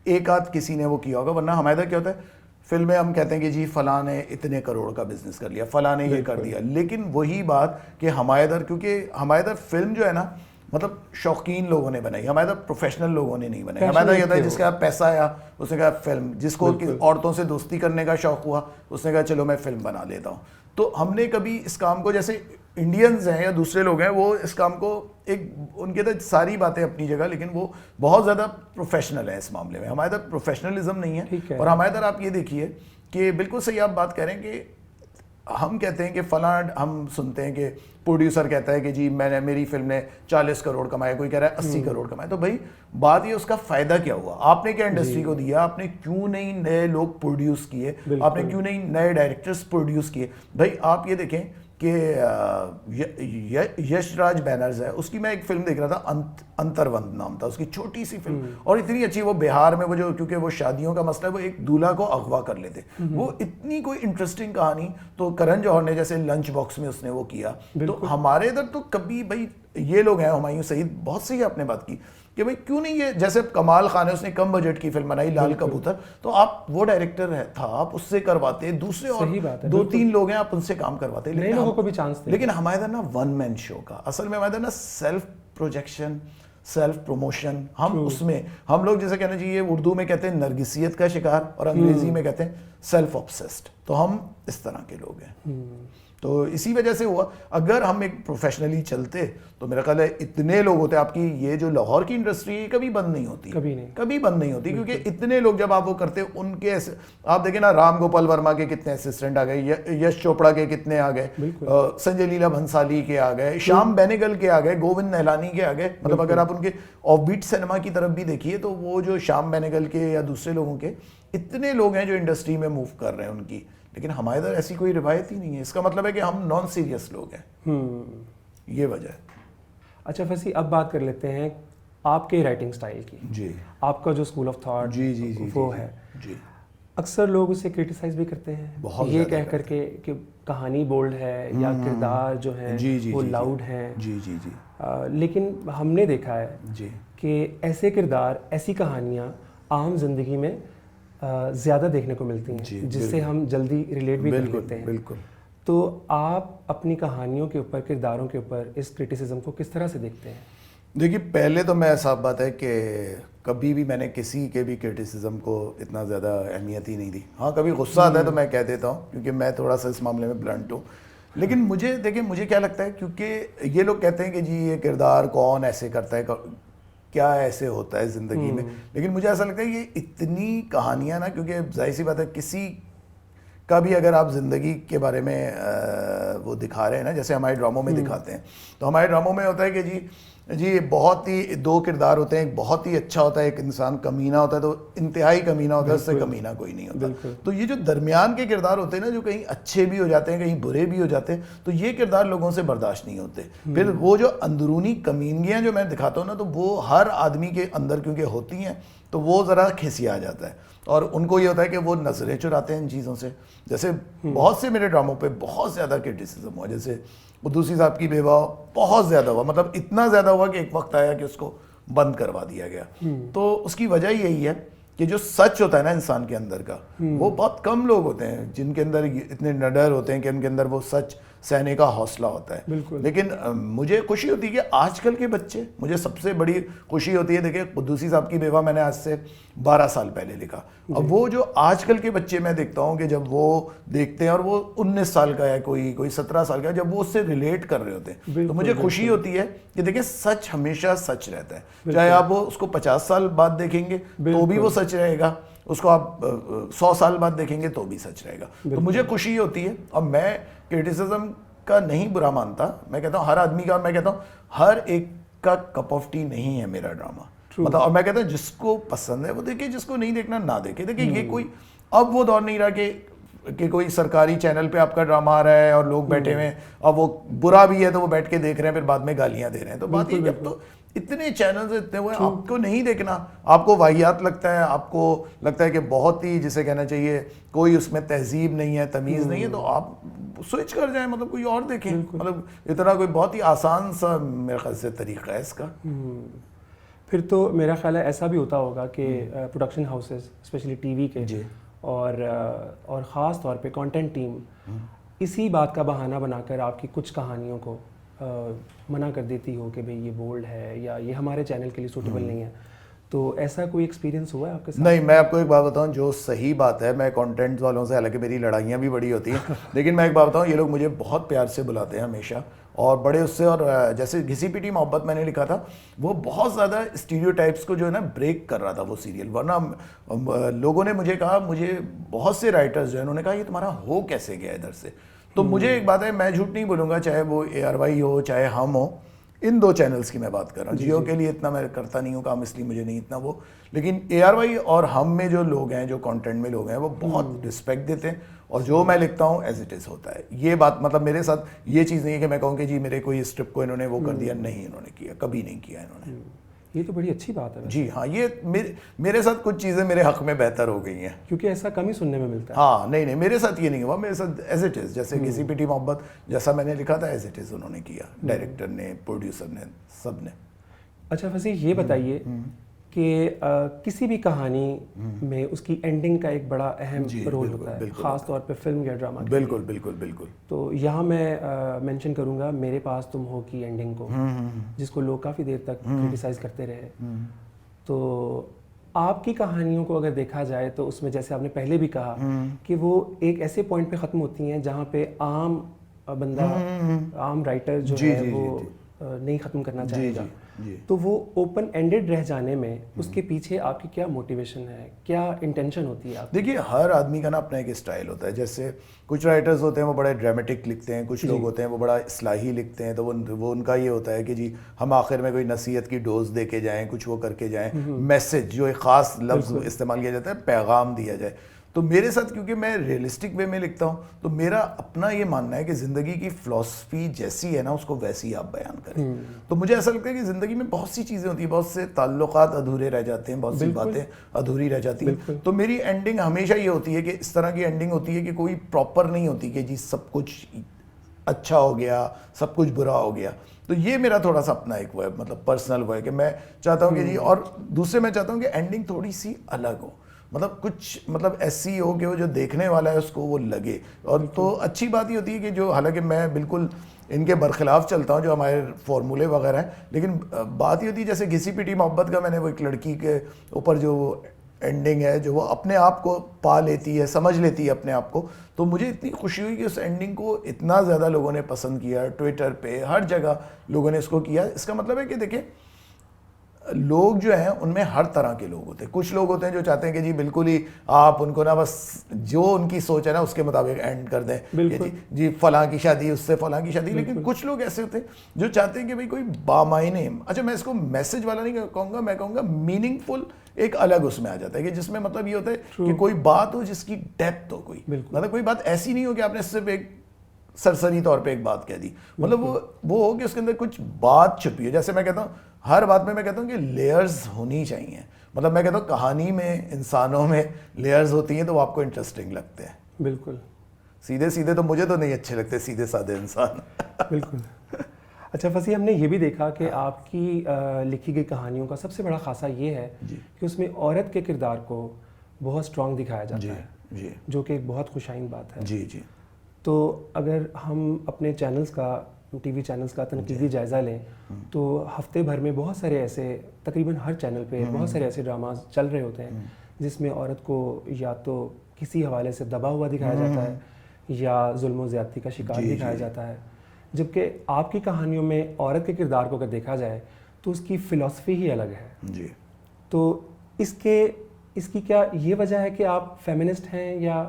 ایک آدھ کسی نے وہ کیا ہوگا, ورنہ ہمارے ادھر کیا ہوتا ہے فلمیں ہم کہتے ہیں کہ جی فلاں نے اتنے کروڑ کا بزنس کر لیا, فلاں نے یہ کر دیا. لیکن وہی بات کہ ہمارے ادھر, کیونکہ ہمارے ادھر فلم جو ہے نا مطلب شوقین لوگوں نے بنائی, ہمارے ادھر پروفیشنل لوگوں نے نہیں بنائی. ہمارے ادھر یہ تھا جس کا پیسہ آیا اس نے کہا فلم, جس کو عورتوں سے دوستی کرنے کا شوق ہوا اس نے کہا چلو میں فلم بنا لیتا ہوں. تو ہم نے کبھی اس کام کو, جیسے انڈینز ہیں یا دوسرے لوگ ہیں وہ اس کام کو ایک, ان کے اندر ساری باتیں اپنی جگہ, لیکن وہ بہت زیادہ پروفیشنل ہیں اس معاملے میں. ہمارے ادھر پروفیشنلزم نہیں ہے. اور ہمارے ادھر آپ یہ دیکھیے کہ بالکل صحیح آپ بات کہہ رہے ہیں کہ ہم کہتے ہیں کہ فلاں, ہم سنتے ہیں کہ پروڈیوسر کہتا ہے کہ جی میری فلم نے 40 کروڑ کمائے, کوئی کہہ رہا ہے 80 کروڑ کمائے. تو بھائی بات یہ اس کا فائدہ کیا ہوا, آپ نے کیا انڈسٹری کو دیا, آپ نے کیوں نہیں نئے لوگ پروڈیوس کیے, آپ نے کیوں نہیں نئے ڈائریکٹرز پروڈیوس کیے. بھائی آپ یہ دیکھیں کہ یش راج بینرز ہے, اس کی میں ایک فلم دیکھ رہا تھا, انتروند نام تھا اس کی, چھوٹی سی فلم, اور اتنی اچھی. وہ بہار میں وہ جو, کیونکہ وہ شادیوں کا مسئلہ ہے, وہ ایک دولہا کو اغوا کر لیتے, وہ اتنی کوئی انٹرسٹنگ کہانی. تو کرن جوہر نے جیسے لنچ باکس میں اس نے وہ کیا. تو ہمارے ادھر تو کبھی بھائی یہ لوگ ہیں, ہمایوں سعید, بہت صحیح آپ نے بات کی کہ بھائی کیوں نہیں یہ, جیسے کمال خان ہے اس نے کم بجٹ کی فلم بنائی لال کبوتر, تو آپ وہ ڈائریکٹر تھا آپ اس سے کرواتے, دوسرے اور 2-3 لوگ ہیں آپ ان سے کام کرواتے, نئے لوگوں کو بھی چانس دیں. لیکن ہمارے ادھر نا ون مین شو کا, اصل میں ہمارے ادھر نا سیلف پروجیکشن, سیلف پروموشن. ہم اس میں ہم لوگ جیسے کہنا چاہیے اردو میں کہتے ہیں نرگسیت کا شکار اور انگریزی میں کہتے ہیں سیلف آبسیسڈ. تو ہم اس طرح کے لوگ ہیں. تو اسی وجہ سے ہوا. اگر ہم ایک پروفیشنلی چلتے تو میرا خیال ہے اتنے لوگ ہوتے. آپ کی یہ جو لاہور کی انڈسٹری ہے کبھی بند نہیں ہوتی, کبھی بند نہیں ہوتی, کیونکہ اتنے لوگ جب آپ وہ کرتے ان کے آپ دیکھیں نا رام گوپال ورما کے کتنے اسسٹنٹ آ گئے, یش چوپڑا کے کتنے آ گئے, سنجے لیلا بھنسالی کے آ گئے, شام بینیگل کے آ گئے, گووند نہلانی کے آ گئے. مطلب اگر آپ ان کے آف بیٹ سنیما کی طرف بھی دیکھیے تو وہ جو شام بینیگل کے یا دوسرے لوگوں کے اتنے لوگ ہیں جو انڈسٹری میں موو کر رہے ہیں ان کی. لیکن ہمارے ادھر ایسی کوئی روایت ہی نہیں ہے. اس کا مطلب ہے کہ ہم نان سیریس لوگ ہیں, یہ وجہ ہے. اچھا فصیح, اب بات کر لیتے ہیں آپ کے رائٹنگ سٹائل کی. جی, آپ کا جو اسکول آف تھاٹ وہ ہے, جی اکثر لوگ اسے کرٹیسائز بھی کرتے ہیں بہت یہ کہہ کر کے کہ کہانی بولڈ ہے یا کردار جو ہیں وہ لاؤڈ ہیں. جی جی جی. لیکن ہم نے دیکھا ہے کہ ایسے کردار, ایسی کہانیاں عام زندگی میں زیادہ دیکھنے کو ملتی ہیں جس سے ہم جلدی ریلیٹ بھی کر لیتے ہیں. بالکل. تو آپ اپنی کہانیوں کے اوپر, کرداروں کے اوپر اس کرٹیسزم کو کس طرح سے دیکھتے ہیں؟ دیکھیے پہلے تو میں صاف بات ہے کہ کبھی بھی میں نے کسی کے بھی کرٹیسزم کو اتنا زیادہ اہمیت ہی نہیں دی. ہاں کبھی غصہ آتا ہے تو میں کہہ دیتا ہوں کیونکہ میں تھوڑا سا اس معاملے میں بلنٹ ہوں. لیکن مجھے دیکھیں مجھے کیا لگتا ہے, کیونکہ یہ لوگ کہتے ہیں کہ جی یہ کردار کون ایسے کرتا ہے, کیا ایسے ہوتا ہے زندگی میں. لیکن مجھے ایسا لگتا ہے یہ اتنی کہانیاں نا, کیونکہ ظاہر سی بات ہے کسی کا بھی اگر آپ زندگی کے بارے میں وہ دکھا رہے ہیں نا, جیسے ہمارے ڈراموں میں دکھاتے ہیں, تو ہمارے ڈراموں میں ہوتا ہے کہ جی بہت ہی دو کردار ہوتے ہیں, ایک بہت ہی اچھا ہوتا ہے, ایک انسان کمینہ ہوتا ہے, تو انتہائی کمینہ ہوتا ہے, اس سے کمینہ کوئی نہیں ہوتا. تو یہ جو درمیان کے کردار ہوتے ہیں نا, جو کہیں اچھے بھی ہو جاتے ہیں کہیں برے بھی ہو جاتے ہیں, تو یہ کردار لوگوں سے برداشت نہیں ہوتے. پھر وہ جو اندرونی کمینگیاں جو میں دکھاتا ہوں نا, تو وہ ہر آدمی کے اندر کیونکہ ہوتی ہیں تو وہ ذرا کھسیا جاتا ہے, اور ان کو یہ ہوتا ہے کہ وہ نظریں چراتے ہیں ان چیزوں سے. جیسے بہت سے میرے ڈراموں پہ بہت زیادہ کرٹیسزم ہوا, جیسے قدوسی صاحب کی بیوہ بہت زیادہ ہوا, مطلب اتنا زیادہ ہوا کہ ایک وقت آیا کہ اس کو بند کروا دیا گیا. تو اس کی وجہ یہی ہے کہ جو سچ ہوتا ہے نا انسان کے اندر کا, وہ بہت کم لوگ ہوتے ہیں جن کے اندر اتنے نڈر ہوتے ہیں کہ ان کے اندر وہ سچ سہنے کا حوصلہ ہوتا ہے. لیکن مجھے خوشی ہوتی ہے کہ آج کل کے بچے, مجھے سب سے بڑی خوشی ہوتی ہے, دیکھیں قدوسی صاحب کی بیوہ میں نے آج سے 12 سال پہلے لکھا, اب وہ جو آج کل کے بچے میں دیکھتا ہوں کہ جب وہ دیکھتے ہیں اور وہ 19 سال کا ہے, کوئی 17 سال کا ہے, جب وہ اس سے ریلیٹ کر رہے ہوتے ہیں, تو مجھے خوشی ہوتی ہے کہ دیکھیں سچ ہمیشہ سچ رہتا ہے. چاہے آپ وہ اس کو 50 سال بعد دیکھیں گے تو بھی وہ سچ رہے گا, اس کو آپ 100 سال بعد دیکھیں گے تو بھی سچ رہے گا. تو مجھے خوشی ہوتی ہے, اور میں کرٹیسزم کا نہیں برا مانتا, میں کہتا ہوں ہر آدمی کا, اور میں کہتا ہوں ہر ایک کا کپ آف ٹی نہیں ہے میرا ڈرامہ. مطلب اور میں کہتا ہوں جس کو پسند ہے وہ دیکھے, جس کو نہیں دیکھنا نہ دیکھے. دیکھیں یہ کوئی اب وہ دور نہیں رہا کہ کوئی سرکاری چینل پہ آپ کا ڈرامہ آ رہا ہے اور لوگ بیٹھے ہوئے ہیں, اب وہ برا بھی ہے تو وہ بیٹھ کے دیکھ رہے ہیں, پھر بعد میں گالیاں دے رہے ہیں. تو بات یہ جب تو اتنے چینلز اتنے ہوئے, آپ کو نہیں دیکھنا, آپ کو واہیات لگتا ہے, آپ کو لگتا ہے کہ بہت ہی جسے کہنا چاہیے کوئی اس میں تہذیب نہیں ہے, تمیز نہیں ہے, تو آپ سوئچ کر جائیں, مطلب کوئی اور دیکھیں. مطلب اتنا کوئی بہت ہی آسان سا میرے خیال سے طریقہ ہے اس کا. پھر تو میرا خیال ہے ایسا بھی ہوتا ہوگا کہ production houses especially T V کے اور خاص طور پہ کانٹینٹ ٹیم اسی بات کا بہانہ بنا کر آپ کی کچھ کہانیوں کو منع کر دیتی ہو کہ بھئی یہ بولڈ ہے یا یہ ہمارے چینل کے لیے سوٹیبل نہیں ہے. تو ایسا کوئی ایکسپیرینس ہوا ہے آپ کے ساتھ؟ نہیں, میں آپ کو ایک بات بتاؤں جو صحیح بات ہے, میں کانٹینٹ والوں سے حالانکہ میری لڑائیاں بھی بڑی ہوتی ہیں, لیکن میں ایک بات بتاؤں, یہ لوگ مجھے بہت پیار سے بلاتے ہیں ہمیشہ, اور بڑے اس سے, اور جیسے گھسی پیٹی محبت میں نے لکھا تھا, وہ بہت زیادہ اسٹیریوٹائپس کو جو ہے نا بریک کر رہا تھا وہ سیریل. ورنہ لوگوں نے مجھے کہا, مجھے بہت سے رائٹرز جو ہیں انہوں نے کہا یہ تمہارا ہو کیسے گیا ادھر سے. تو مجھے ایک بات ہے, میں جھوٹ نہیں بولوں گا, چاہے وہ ARY ہو چاہے ہم ہو, ان 2 چینلز کی میں بات کر رہا ہوں. جیو کے لیے اتنا میں کرتا نہیں ہوں کام, اس لیے مجھے نہیں اتنا وہ, لیکن ARY اور ہم میں جو لوگ ہیں, جو کانٹینٹ میں لوگ ہیں, وہ بہت رسپیکٹ دیتے ہیں, اور جو میں لکھتا ہوں ایز اٹ از ہوتا ہے. یہ بات مطلب میرے ساتھ یہ چیز نہیں ہے کہ میں کہوں کہ جی میرے کوئی اسکرپٹ کو انہوں نے وہ کر دیا, نہیں انہوں نے کیا, کبھی نہیں کیا انہوں نے. یہ تو بڑی اچھی بات ہے. جی ہاں, یہ میرے ساتھ کچھ چیزیں میرے حق میں بہتر ہو گئی ہیں, کیونکہ ایسا کم ہی سننے میں ملتا ہے. ہاں نہیں, میرے ساتھ یہ نہیں ہوا, میرے ساتھ ایز اٹ از, جیسے کسی پیٹی محبت جیسا میں نے لکھا تھا ایز اٹ از انہوں نے کیا, ڈائریکٹر نے, پروڈیوسر نے, سب نے. اچھا فصیح, یہ بتائیے کہ کسی بھی کہانی میں اس کی اینڈنگ کا ایک بڑا اہم رول ہوتا ہے, خاص طور پہ فلم یا ڈرامہ. بالکل بالکل بالکل. تو یہاں میں مینشن کروں گا میرے پاس تم ہو کی اینڈنگ کو, جس کو لوگ کافی دیر تک کرٹیسائز کرتے رہے. تو آپ کی کہانیوں کو اگر دیکھا جائے تو اس میں جیسے آپ نے پہلے بھی کہا کہ وہ ایک ایسے پوائنٹ پہ ختم ہوتی ہیں جہاں پہ عام بندہ, عام رائٹر جو ہے وہ نہیں ختم کرنا چاہے گا. تو وہ اوپن اینڈڈ رہ جانے میں اس کے پیچھے آپ کی کیا موٹیویشن ہے, کیا انٹینشن ہوتی ہے آپ؟ دیکھیے ہر آدمی کا نا اپنا ایک اسٹائل ہوتا ہے. جیسے کچھ رائٹرز ہوتے ہیں وہ بڑے ڈرامیٹک لکھتے ہیں, کچھ لوگ ہوتے ہیں وہ بڑا اصلاحی لکھتے ہیں. تو وہ ان کا یہ ہوتا ہے کہ جی ہم آخر میں کوئی نصیحت کی ڈوز دے کے جائیں, کچھ وہ کر کے جائیں, میسج جو ایک خاص لفظ استعمال کیا جاتا ہے پیغام دیا جائے. تو میرے ساتھ کیونکہ میں ریئلسٹک وے میں لکھتا ہوں تو میرا اپنا یہ ماننا ہے کہ زندگی کی فلسفی جیسی ہے نا اس کو ویسی آپ بیان کریں. تو مجھے ایسا لگتا ہے کہ زندگی میں بہت سی چیزیں ہوتی ہیں, بہت سے تعلقات ادھورے رہ جاتے ہیں, بہت سی باتیں ادھوری رہ جاتی ہیں. تو میری اینڈنگ ہمیشہ یہ ہوتی ہے کہ اس طرح کی اینڈنگ ہوتی ہے کہ کوئی پراپر نہیں ہوتی کہ جی سب کچھ اچھا ہو گیا سب کچھ برا ہو گیا. تو یہ میرا تھوڑا سا اپنا ایک وہ ہے, مطلب پرسنل وہ ہے کہ میں چاہتا ہوں کہ جی, اور دوسرے میں چاہتا ہوں کہ اینڈنگ تھوڑی سی الگ ہو, مطلب کچھ مطلب ایسی ہو کہ وہ جو دیکھنے والا ہے اس کو وہ لگے. اور تو اچھی بات یہ ہوتی ہے کہ جو, حالانکہ میں بالکل ان کے برخلاف چلتا ہوں جو ہمارے فارمولے وغیرہ ہیں, لیکن بات یہ ہوتی ہے جیسے گھسی پیٹی محبت کا میں نے وہ ایک لڑکی کے اوپر جو اینڈنگ ہے جو وہ اپنے آپ کو پا لیتی ہے, سمجھ لیتی ہے اپنے آپ کو. تو مجھے اتنی خوشی ہوئی کہ اس اینڈنگ کو اتنا زیادہ لوگوں نے پسند کیا, ٹویٹر پہ ہر جگہ لوگوں نے اس کو کیا. اس کا مطلب ہے کہ دیکھیں لوگ جو ہیں ان میں ہر طرح کے لوگ ہوتے ہیں. کچھ لوگ ہوتے ہیں جو چاہتے ہیں کہ جی بالکل ہی آپ ان کو نا بس جو ان کی سوچ ہے نا اس کے مطابق اینڈ کر دیں, جی فلاں کی شادی اس سے فلاں کی شادی. لیکن کچھ لوگ ایسے ہوتے ہیں جو چاہتے ہیں کہ بھائی کوئی بامعنی, اچھا میں اس کو میسج والا نہیں کہوں گا, میں کہوں گا میننگ فل ایک الگ اس میں آ جاتا ہے کہ جس میں مطلب یہ ہوتا ہے کہ کوئی بات ہو جس کی ڈیپتھ ہو, کوئی مطلب کوئی بات ایسی نہیں ہو کہ آپ نے صرف ایک سرسری طور پہ ایک بات کہہ دی, مطلب وہ ہو کہ اس کے اندر کچھ بات چھپی ہے. جیسے میں کہتا ہوں ہر بات میں کہتا ہوں کہ لیئرز ہونی چاہیے, مطلب میں کہتا ہوں کہانی میں انسانوں میں لیئرز ہوتی ہیں تو وہ آپ کو انٹرسٹنگ لگتے ہیں. بالکل سیدھے سیدھے تو مجھے تو نہیں اچھے لگتے, سیدھے سادھے انسان. بالکل. اچھا فصیح, ہم نے یہ بھی دیکھا کہ آپ کی لکھی گئی کہانیوں کا سب سے بڑا خاصہ یہ ہے کہ اس میں عورت کے کردار کو بہت اسٹرانگ دکھایا جاتا ہے, جو کہ ایک بہت خوش آئند بات ہے. جی جی. تو اگر ہم اپنے چینلز کا, ٹی وی چینلز کا تنقیدی جائزہ لیں تو ہفتے بھر میں بہت سارے ایسے, تقریباً ہر چینل پہ بہت سارے ایسے ڈراماز چل رہے ہوتے ہیں جس میں عورت کو یا تو کسی حوالے سے دبا ہوا دکھایا جاتا ہے یا ظلم و زیادتی کا شکار دکھایا جاتا ہے. جبکہ آپ کی کہانیوں میں عورت کے کردار کو اگر دیکھا جائے تو اس کی فلسفی ہی الگ ہے. جی. تو اس کی کیا یہ وجہ ہے کہ آپ فیمنسٹ ہیں یا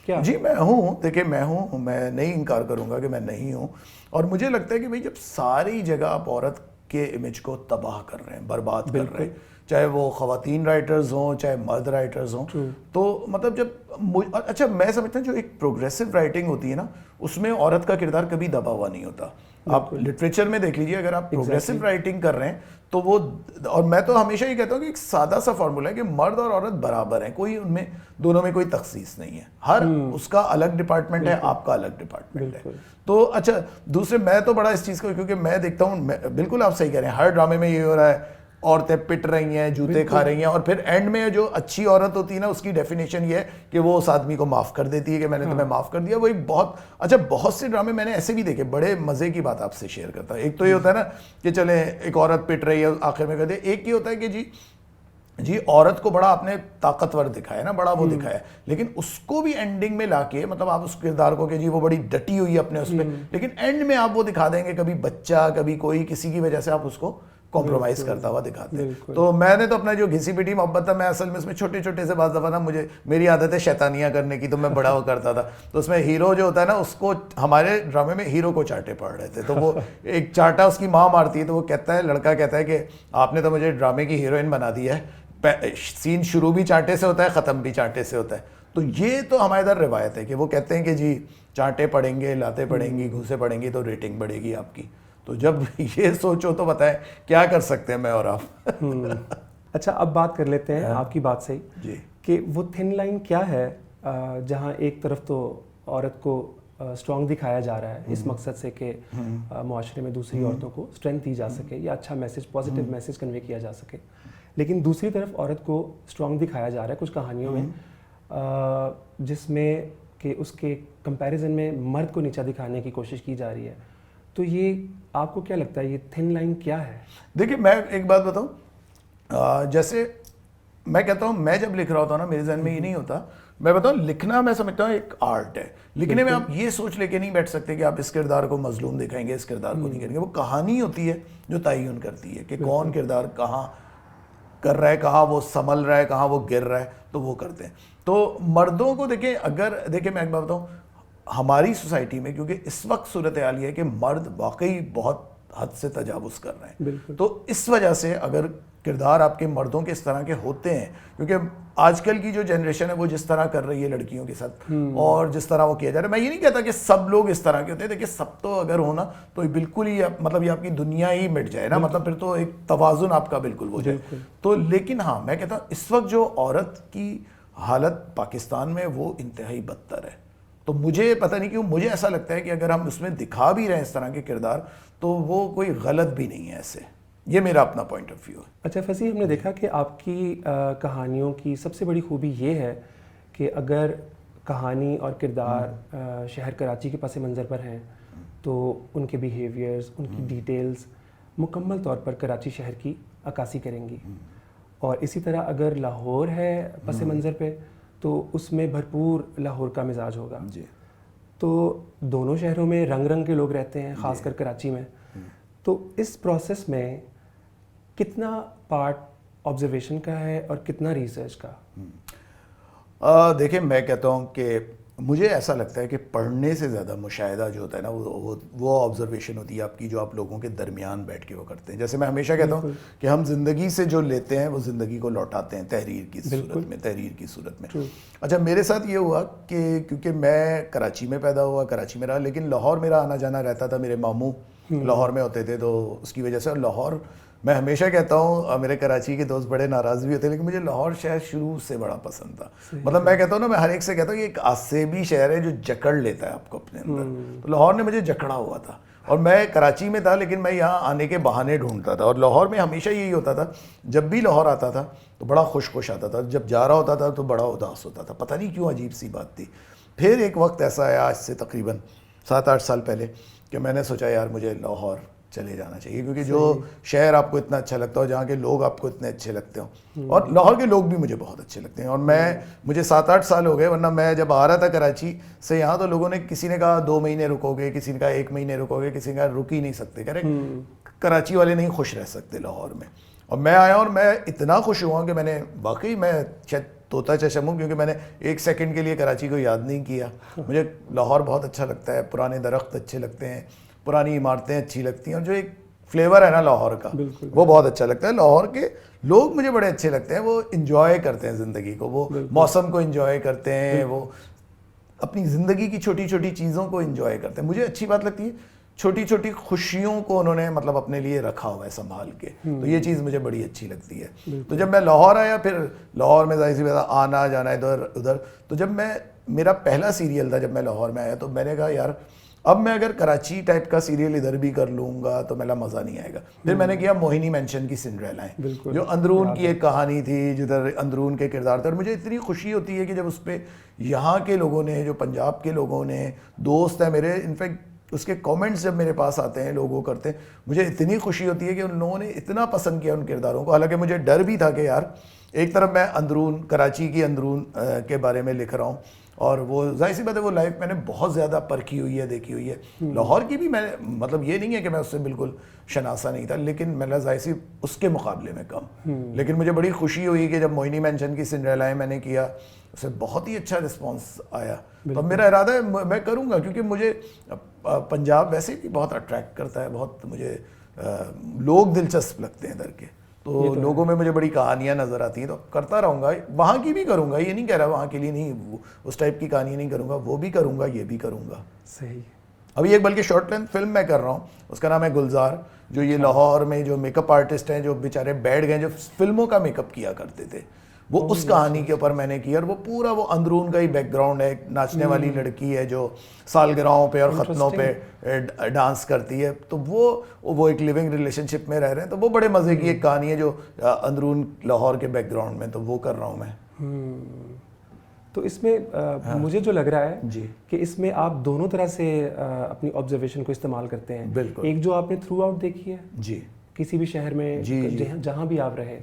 کیا؟ جی میں ہوں, دیکھیں میں نہیں انکار کروں گا کہ میں نہیں ہوں. اور مجھے لگتا ہے کہ بھائی جب ساری جگہ آپ عورت کے امیج کو تباہ کر رہے ہیں, برباد کر رہے ہیں, چاہے وہ خواتین رائٹرز ہوں چاہے مرد رائٹرز ہوں, تو مطلب جب اچھا میں سمجھتا ہوں جو ایک پروگریسو رائٹنگ ہوتی ہے نا اس میں عورت کا کردار کبھی دبا ہوا نہیں ہوتا. آپ لٹریچر میں دیکھ لیجیے, اگر آپ پروگریسو رائٹنگ کر رہے ہیں تو وہ, اور میں تو ہمیشہ یہ کہتا ہوں کہ ایک سادہ سا فارمولا ہے کہ مرد اور عورت برابر ہیں, کوئی ان میں دونوں میں کوئی تخصیص نہیں ہے, ہر اس کا الگ ڈپارٹمنٹ ہے, آپ کا الگ ڈپارٹمنٹ ہے. تو اچھا دوسرے میں تو بڑا اس چیز کو, کیونکہ میں دیکھتا ہوں بالکل آپ صحیح کہہ رہے ہیں, ہر ڈرامے میں یہ ہو رہا ہے عورتیں پٹ رہی ہیں, جوتے کھا رہی ہیں, اور پھر اینڈ میں جو اچھی عورت ہوتی ہے نا اس کی ڈیفینیشن یہ ہے کہ وہ اس آدمی کو معاف کر دیتی ہے کہ میں نے تمہیں معاف کر دیا. وہ ایک بہت اچھا, بہت سے ڈرامے میں نے ایسے بھی دیکھے, بڑے مزے کی بات آپ سے شیئر کرتا ہوں. ایک تو یہ ہوتا ہے نا کہ چلیں ایک عورت پٹ رہی ہے آخر میں کر دے, ایک یہ ہوتا ہے کہ جی عورت کو بڑا آپ نے طاقتور دکھایا نا, بڑا وہ دکھایا, لیکن اس کو بھی اینڈنگ میں لا کے مطلب آپ اس کردار کو کہ جی وہ بڑی ڈٹی ہوئی ہے اپنے اس پہ, لیکن اینڈ میں آپ وہ دکھا دیں گے کبھی بچہ کبھی کوئی کسی کی وجہ سے آپ اس کو کمپرومائز کرتا ہوا دکھاتے ہیں. تو میں نے تو اپنا جو گھسی پیٹی محبت تھا, میں اصل میں اس میں چھوٹے چھوٹے سے بعض دفعہ نا میری عادت ہے شیطانیاں کرنے کی, تو میں بڑا وہ کرتا تھا. تو اس میں ہیرو جو ہوتا ہے نا اس کو, ہمارے ڈرامے میں ہیرو کو چاٹے پڑ رہے تھے, تو وہ ایک چاٹا اس کی ماں مارتی ہے تو وہ کہتا ہے, لڑکا کہتا ہے کہ آپ نے تو مجھے ڈرامے کی ہیروئن بنا دی ہے, سین شروع بھی چانٹے سے ہوتا ہے ختم بھی چانٹے سے ہوتا ہے. تو یہ تو ہمارے ادھر روایت ہے کہ وہ کہتے ہیں کہ جی چانٹے پڑیں گے, لاتے پڑیں گی, گھوسے پڑیں گی تو ریٹنگ بڑھے گی آپ کی. تو جب یہ سوچو تو بتائیں کیا کر سکتے ہیں میں اور آپ. اچھا اب بات کر لیتے ہیں آپ کی بات سے جی, کہ وہ تھن لائن کیا ہے جہاں ایک طرف تو عورت کو اسٹرانگ دکھایا جا رہا ہے اس مقصد سے کہ معاشرے میں دوسری عورتوں کو اسٹرینتھ دی جا سکے یا اچھا میسیج پازیٹیو میسیج کنوے کیا جا سکے. لیکن دوسری طرف عورت کو اسٹرانگ دکھایا جا رہا ہے کچھ کہانیوں میں جس میں کہ اس کے کمپیریزن میں مرد کو نیچا دکھانے کی کوشش کی جا رہی ہے. تو یہ آپ کو کیا لگتا ہے یہ تھن لائن کیا ہے؟ دیکھیے میں ایک بات بتاؤں, جیسے میں کہتا ہوں میں جب لکھ رہا ہوتا ہوں نا میرے ذہن میں یہ نہیں ہوتا, میں بتاؤں لکھنا میں سمجھتا ہوں ایک آرٹ ہے. لکھنے میں آپ یہ سوچ لے کے نہیں بیٹھ سکتے کہ آپ اس کردار کو مظلوم دکھائیں گے, اس کردار کو نہیں کریں گے. وہ کہانی ہوتی ہے جو تعین کرتی ہے کہ کون کردار کہاں کر رہا ہے, کہاں وہ سنبھل رہا ہے, کہاں وہ گر رہا ہے, تو وہ کرتے ہیں. تو مردوں کو دیکھیں, اگر دیکھیں میں ایک بات بتاؤں, ہماری سوسائٹی میں کیونکہ اس وقت صورتحال یہ ہے کہ مرد واقعی بہت حد سے تجاوز کر رہے ہیں, تو اس وجہ سے اگر کردار آپ کے مردوں کے اس طرح کے ہوتے ہیں, کیونکہ آج کل کی جو جنریشن ہے وہ جس طرح کر رہی ہے لڑکیوں کے ساتھ اور جس طرح وہ کیا جا رہا ہے, میں یہ نہیں کہتا کہ سب لوگ اس طرح کے ہوتے ہیں. دیکھیں سب تو اگر ہونا تو بالکل ہی مطلب یہ آپ کی دنیا ہی مٹ جائے نا, مطلب پھر تو ایک توازن آپ کا بالکل ہو جائے. تو لیکن ہاں میں کہتا ہوں اس وقت جو عورت کی حالت پاکستان میں وہ انتہائی بدتر ہے. تو مجھے پتہ نہیں کیوں مجھے ایسا لگتا ہے کہ اگر ہم اس میں دکھا بھی رہے ہیں اس طرح کے کردار تو وہ کوئی غلط بھی نہیں ہے ایسے. یہ میرا اپنا پوائنٹ آف ویو ہے. اچھا فصیح, ہم نے دیکھا کہ آپ کی کہانیوں کی سب سے بڑی خوبی یہ ہے کہ اگر کہانی اور کردار شہر کراچی کے پس منظر پر ہیں تو ان کے بیہیویئرز, ان کی ڈیٹیلز مکمل طور پر کراچی شہر کی عکاسی کریں گی. اور اسی طرح اگر لاہور ہے پس منظر پہ تو اس میں بھرپور لاہور کا مزاج ہوگا. جی. تو دونوں شہروں میں رنگ رنگ کے لوگ رہتے ہیں, خاص کر کراچی میں. تو اس پروسیس میں کتنا پارٹ آبزرویشن کا ہے اور کتنا ریسرچ کا؟ دیکھیں میں کہتا ہوں کہ مجھے ایسا لگتا ہے کہ پڑھنے سے زیادہ مشاہدہ جو ہوتا ہے نا وہ آبزرویشن ہوتی ہے آپ کی, جو آپ لوگوں کے درمیان بیٹھ کے وہ کرتے ہیں. جیسے میں ہمیشہ کہتا ہوں کہ ہم زندگی سے جو لیتے ہیں وہ زندگی کو لوٹاتے ہیں تحریر کی صورت میں. اچھا میرے ساتھ یہ ہوا کہ کیونکہ میں کراچی میں پیدا ہوا, کراچی میں رہا, لیکن لاہور میرا آنا جانا رہتا تھا, میرے ماموں لاہور میں ہوتے تھے, تو اس کی وجہ سے لاہور میں ہمیشہ کہتا ہوں, میرے کراچی کے دوست بڑے ناراض بھی ہوتے ہیں لیکن مجھے لاہور شہر شروع سے بڑا پسند تھا. مطلب میں کہتا ہوں نا, میں ہر ایک سے کہتا ہوں یہ ایک آسیبی شہر ہے جو جکڑ لیتا ہے آپ کو اپنے اندر. تو لاہور نے مجھے جکڑا ہوا تھا, اور میں کراچی میں تھا لیکن میں یہاں آنے کے بہانے ڈھونڈتا تھا. اور لاہور میں ہمیشہ یہی ہوتا تھا, جب بھی لاہور آتا تھا تو بڑا خوش آتا تھا, جب جا رہا ہوتا تھا تو بڑا اداس ہوتا تھا. پتہ نہیں کیوں, عجیب سی بات تھی. پھر ایک وقت ایسا آیا آج سے تقریباً 7-8 سال پہلے کہ میں نے سوچا یار مجھے لاہور چلے جانا چاہیے, کیونکہ جو شہر آپ کو اتنا اچھا لگتا ہو, جہاں کے لوگ آپ کو اتنے اچھے لگتے ہوں, اور لاہور کے لوگ بھی مجھے بہت اچھے لگتے ہیں. اور مجھے 7-8 سال ہو گئے, ورنہ میں جب آ رہا تھا کراچی سے یہاں تو لوگوں نے, کسی نے کہا 2 مہینے رکو گے, کسی نے کہا 1 مہینے رکو گے, کسی نے کہا رک ہی نہیں سکتے. کراچی والے نہیں خوش رہ سکتے لاہور میں. اور میں آیا اور میں اتنا خوش ہوا کہ میں نے واقعی, میں شاید طوطا چشم ہوں کیونکہ میں نے 1 سیکنڈ کے لیے کراچی کو یاد نہیں کیا. مجھے لاہور بہت اچھا لگتا ہے, پرانے درخت اچھے لگتے ہیں, پرانی عمارتیں اچھی لگتی ہیں, اور جو ایک فلیور ہے نا لاہور کا وہ بہت اچھا لگتا ہے. لاہور کے لوگ مجھے بڑے اچھے لگتے ہیں, وہ انجوائے کرتے ہیں زندگی کو, وہ موسم کو انجوائے کرتے ہیں, وہ اپنی زندگی کی چھوٹی چھوٹی چیزوں کو انجوائے کرتے ہیں. مجھے اچھی بات لگتی ہے چھوٹی چھوٹی خوشیوں کو انہوں نے مطلب اپنے لیے رکھا ہوا ہے سنبھال کے, تو یہ چیز مجھے بڑی اچھی لگتی ہے. تو جب میں لاہور آیا, پھر لاہور میں ظاہر سی بات آنا جانا ادھر ادھر, تو جب میرا پہلا سیریل تھا جب میں لاہور میں آیا, تو میں نے کہا یار اب میں اگر کراچی ٹائپ کا سیریل ادھر بھی کر لوں گا تو میرا مزہ نہیں آئے گا. پھر میں نے کیا موہنی مینشن کی سنڈریلائیں, جو اندرون کی ایک کہانی تھی, جدھر اندرون کے کردار تھے, اور مجھے اتنی خوشی ہوتی ہے کہ جب اس پہ یہاں کے لوگوں نے, جو پنجاب کے لوگوں نے, دوست ہیں میرے, انفیکٹ اس کے کامنٹس جب میرے پاس آتے ہیں لوگوں کرتے ہیں, مجھے اتنی خوشی ہوتی ہے کہ ان لوگوں نے اتنا پسند کیا ان کرداروں کو. حالانکہ مجھے ڈر بھی تھا کہ یار ایک طرف میں اندرون کراچی کی اندرون کے بارے میں لکھ رہا ہوں, اور وہ ظاہر سی بات ہے وہ لائف میں نے بہت زیادہ پرکھی ہوئی ہے, دیکھی ہوئی ہے. لاہور کی بھی میں مطلب یہ نہیں ہے کہ میں اس سے بالکل شناسا نہیں تھا, لیکن میں ظاہر سی اس کے مقابلے میں کم. لیکن مجھے بڑی خوشی ہوئی کہ جب موہنی مینشن کی سنڈریلائیں میں نے کیا, اسے بہت ہی اچھا رسپانس آیا. تو میرا ارادہ ہے میں کروں گا, کیونکہ مجھے پنجاب ویسے بھی بہت اٹریکٹ کرتا ہے, بہت مجھے لوگ دلچسپ لگتے ہیں ادھر کے, تو لوگوں میں مجھے بڑی کہانیاں نظر آتی ہیں, تو کرتا رہوں گا. وہاں کی بھی کروں گا, یہ نہیں کہہ رہا وہاں کے لیے نہیں, اس ٹائپ کی کہانی نہیں کروں گا, وہ بھی کروں گا, یہ بھی کروں گا. صحیح. ابھی ایک بلکہ شارٹ لینتھ فلم میں کر رہا ہوں, اس کا نام ہے گلزار, جو یہ لاہور میں جو میک اپ آرٹسٹ ہیں جو بیچارے بیٹھ گئے, جو فلموں کا میک اپ کیا کرتے تھے, وہ اس کہانی کے اوپر میں نے کی, اور وہ پورا وہ اندرون کا ہی بیک گراؤنڈ ہے. ایک ناچنے والی لڑکی ہے جو سالگرہوں پہ اور ختنوں پہ ڈانس کرتی ہے, تو وہ ایک لیونگ ریلیشن شپ میں رہ رہے ہیں, تو وہ بڑے مزے کی ایک کہانی ہے جو اندرون لاہور کے بیک گراؤنڈ میں, تو وہ کر رہا ہوں میں. تو اس میں مجھے جو لگ رہا ہے کہ اس میں آپ دونوں طرح سے اپنی آبزرویشن کو استعمال کرتے ہیں. بالکل. ایک جو آپ نے تھرو آؤٹ دیکھی ہے جی کسی بھی شہر میں جہاں بھی آپ رہے,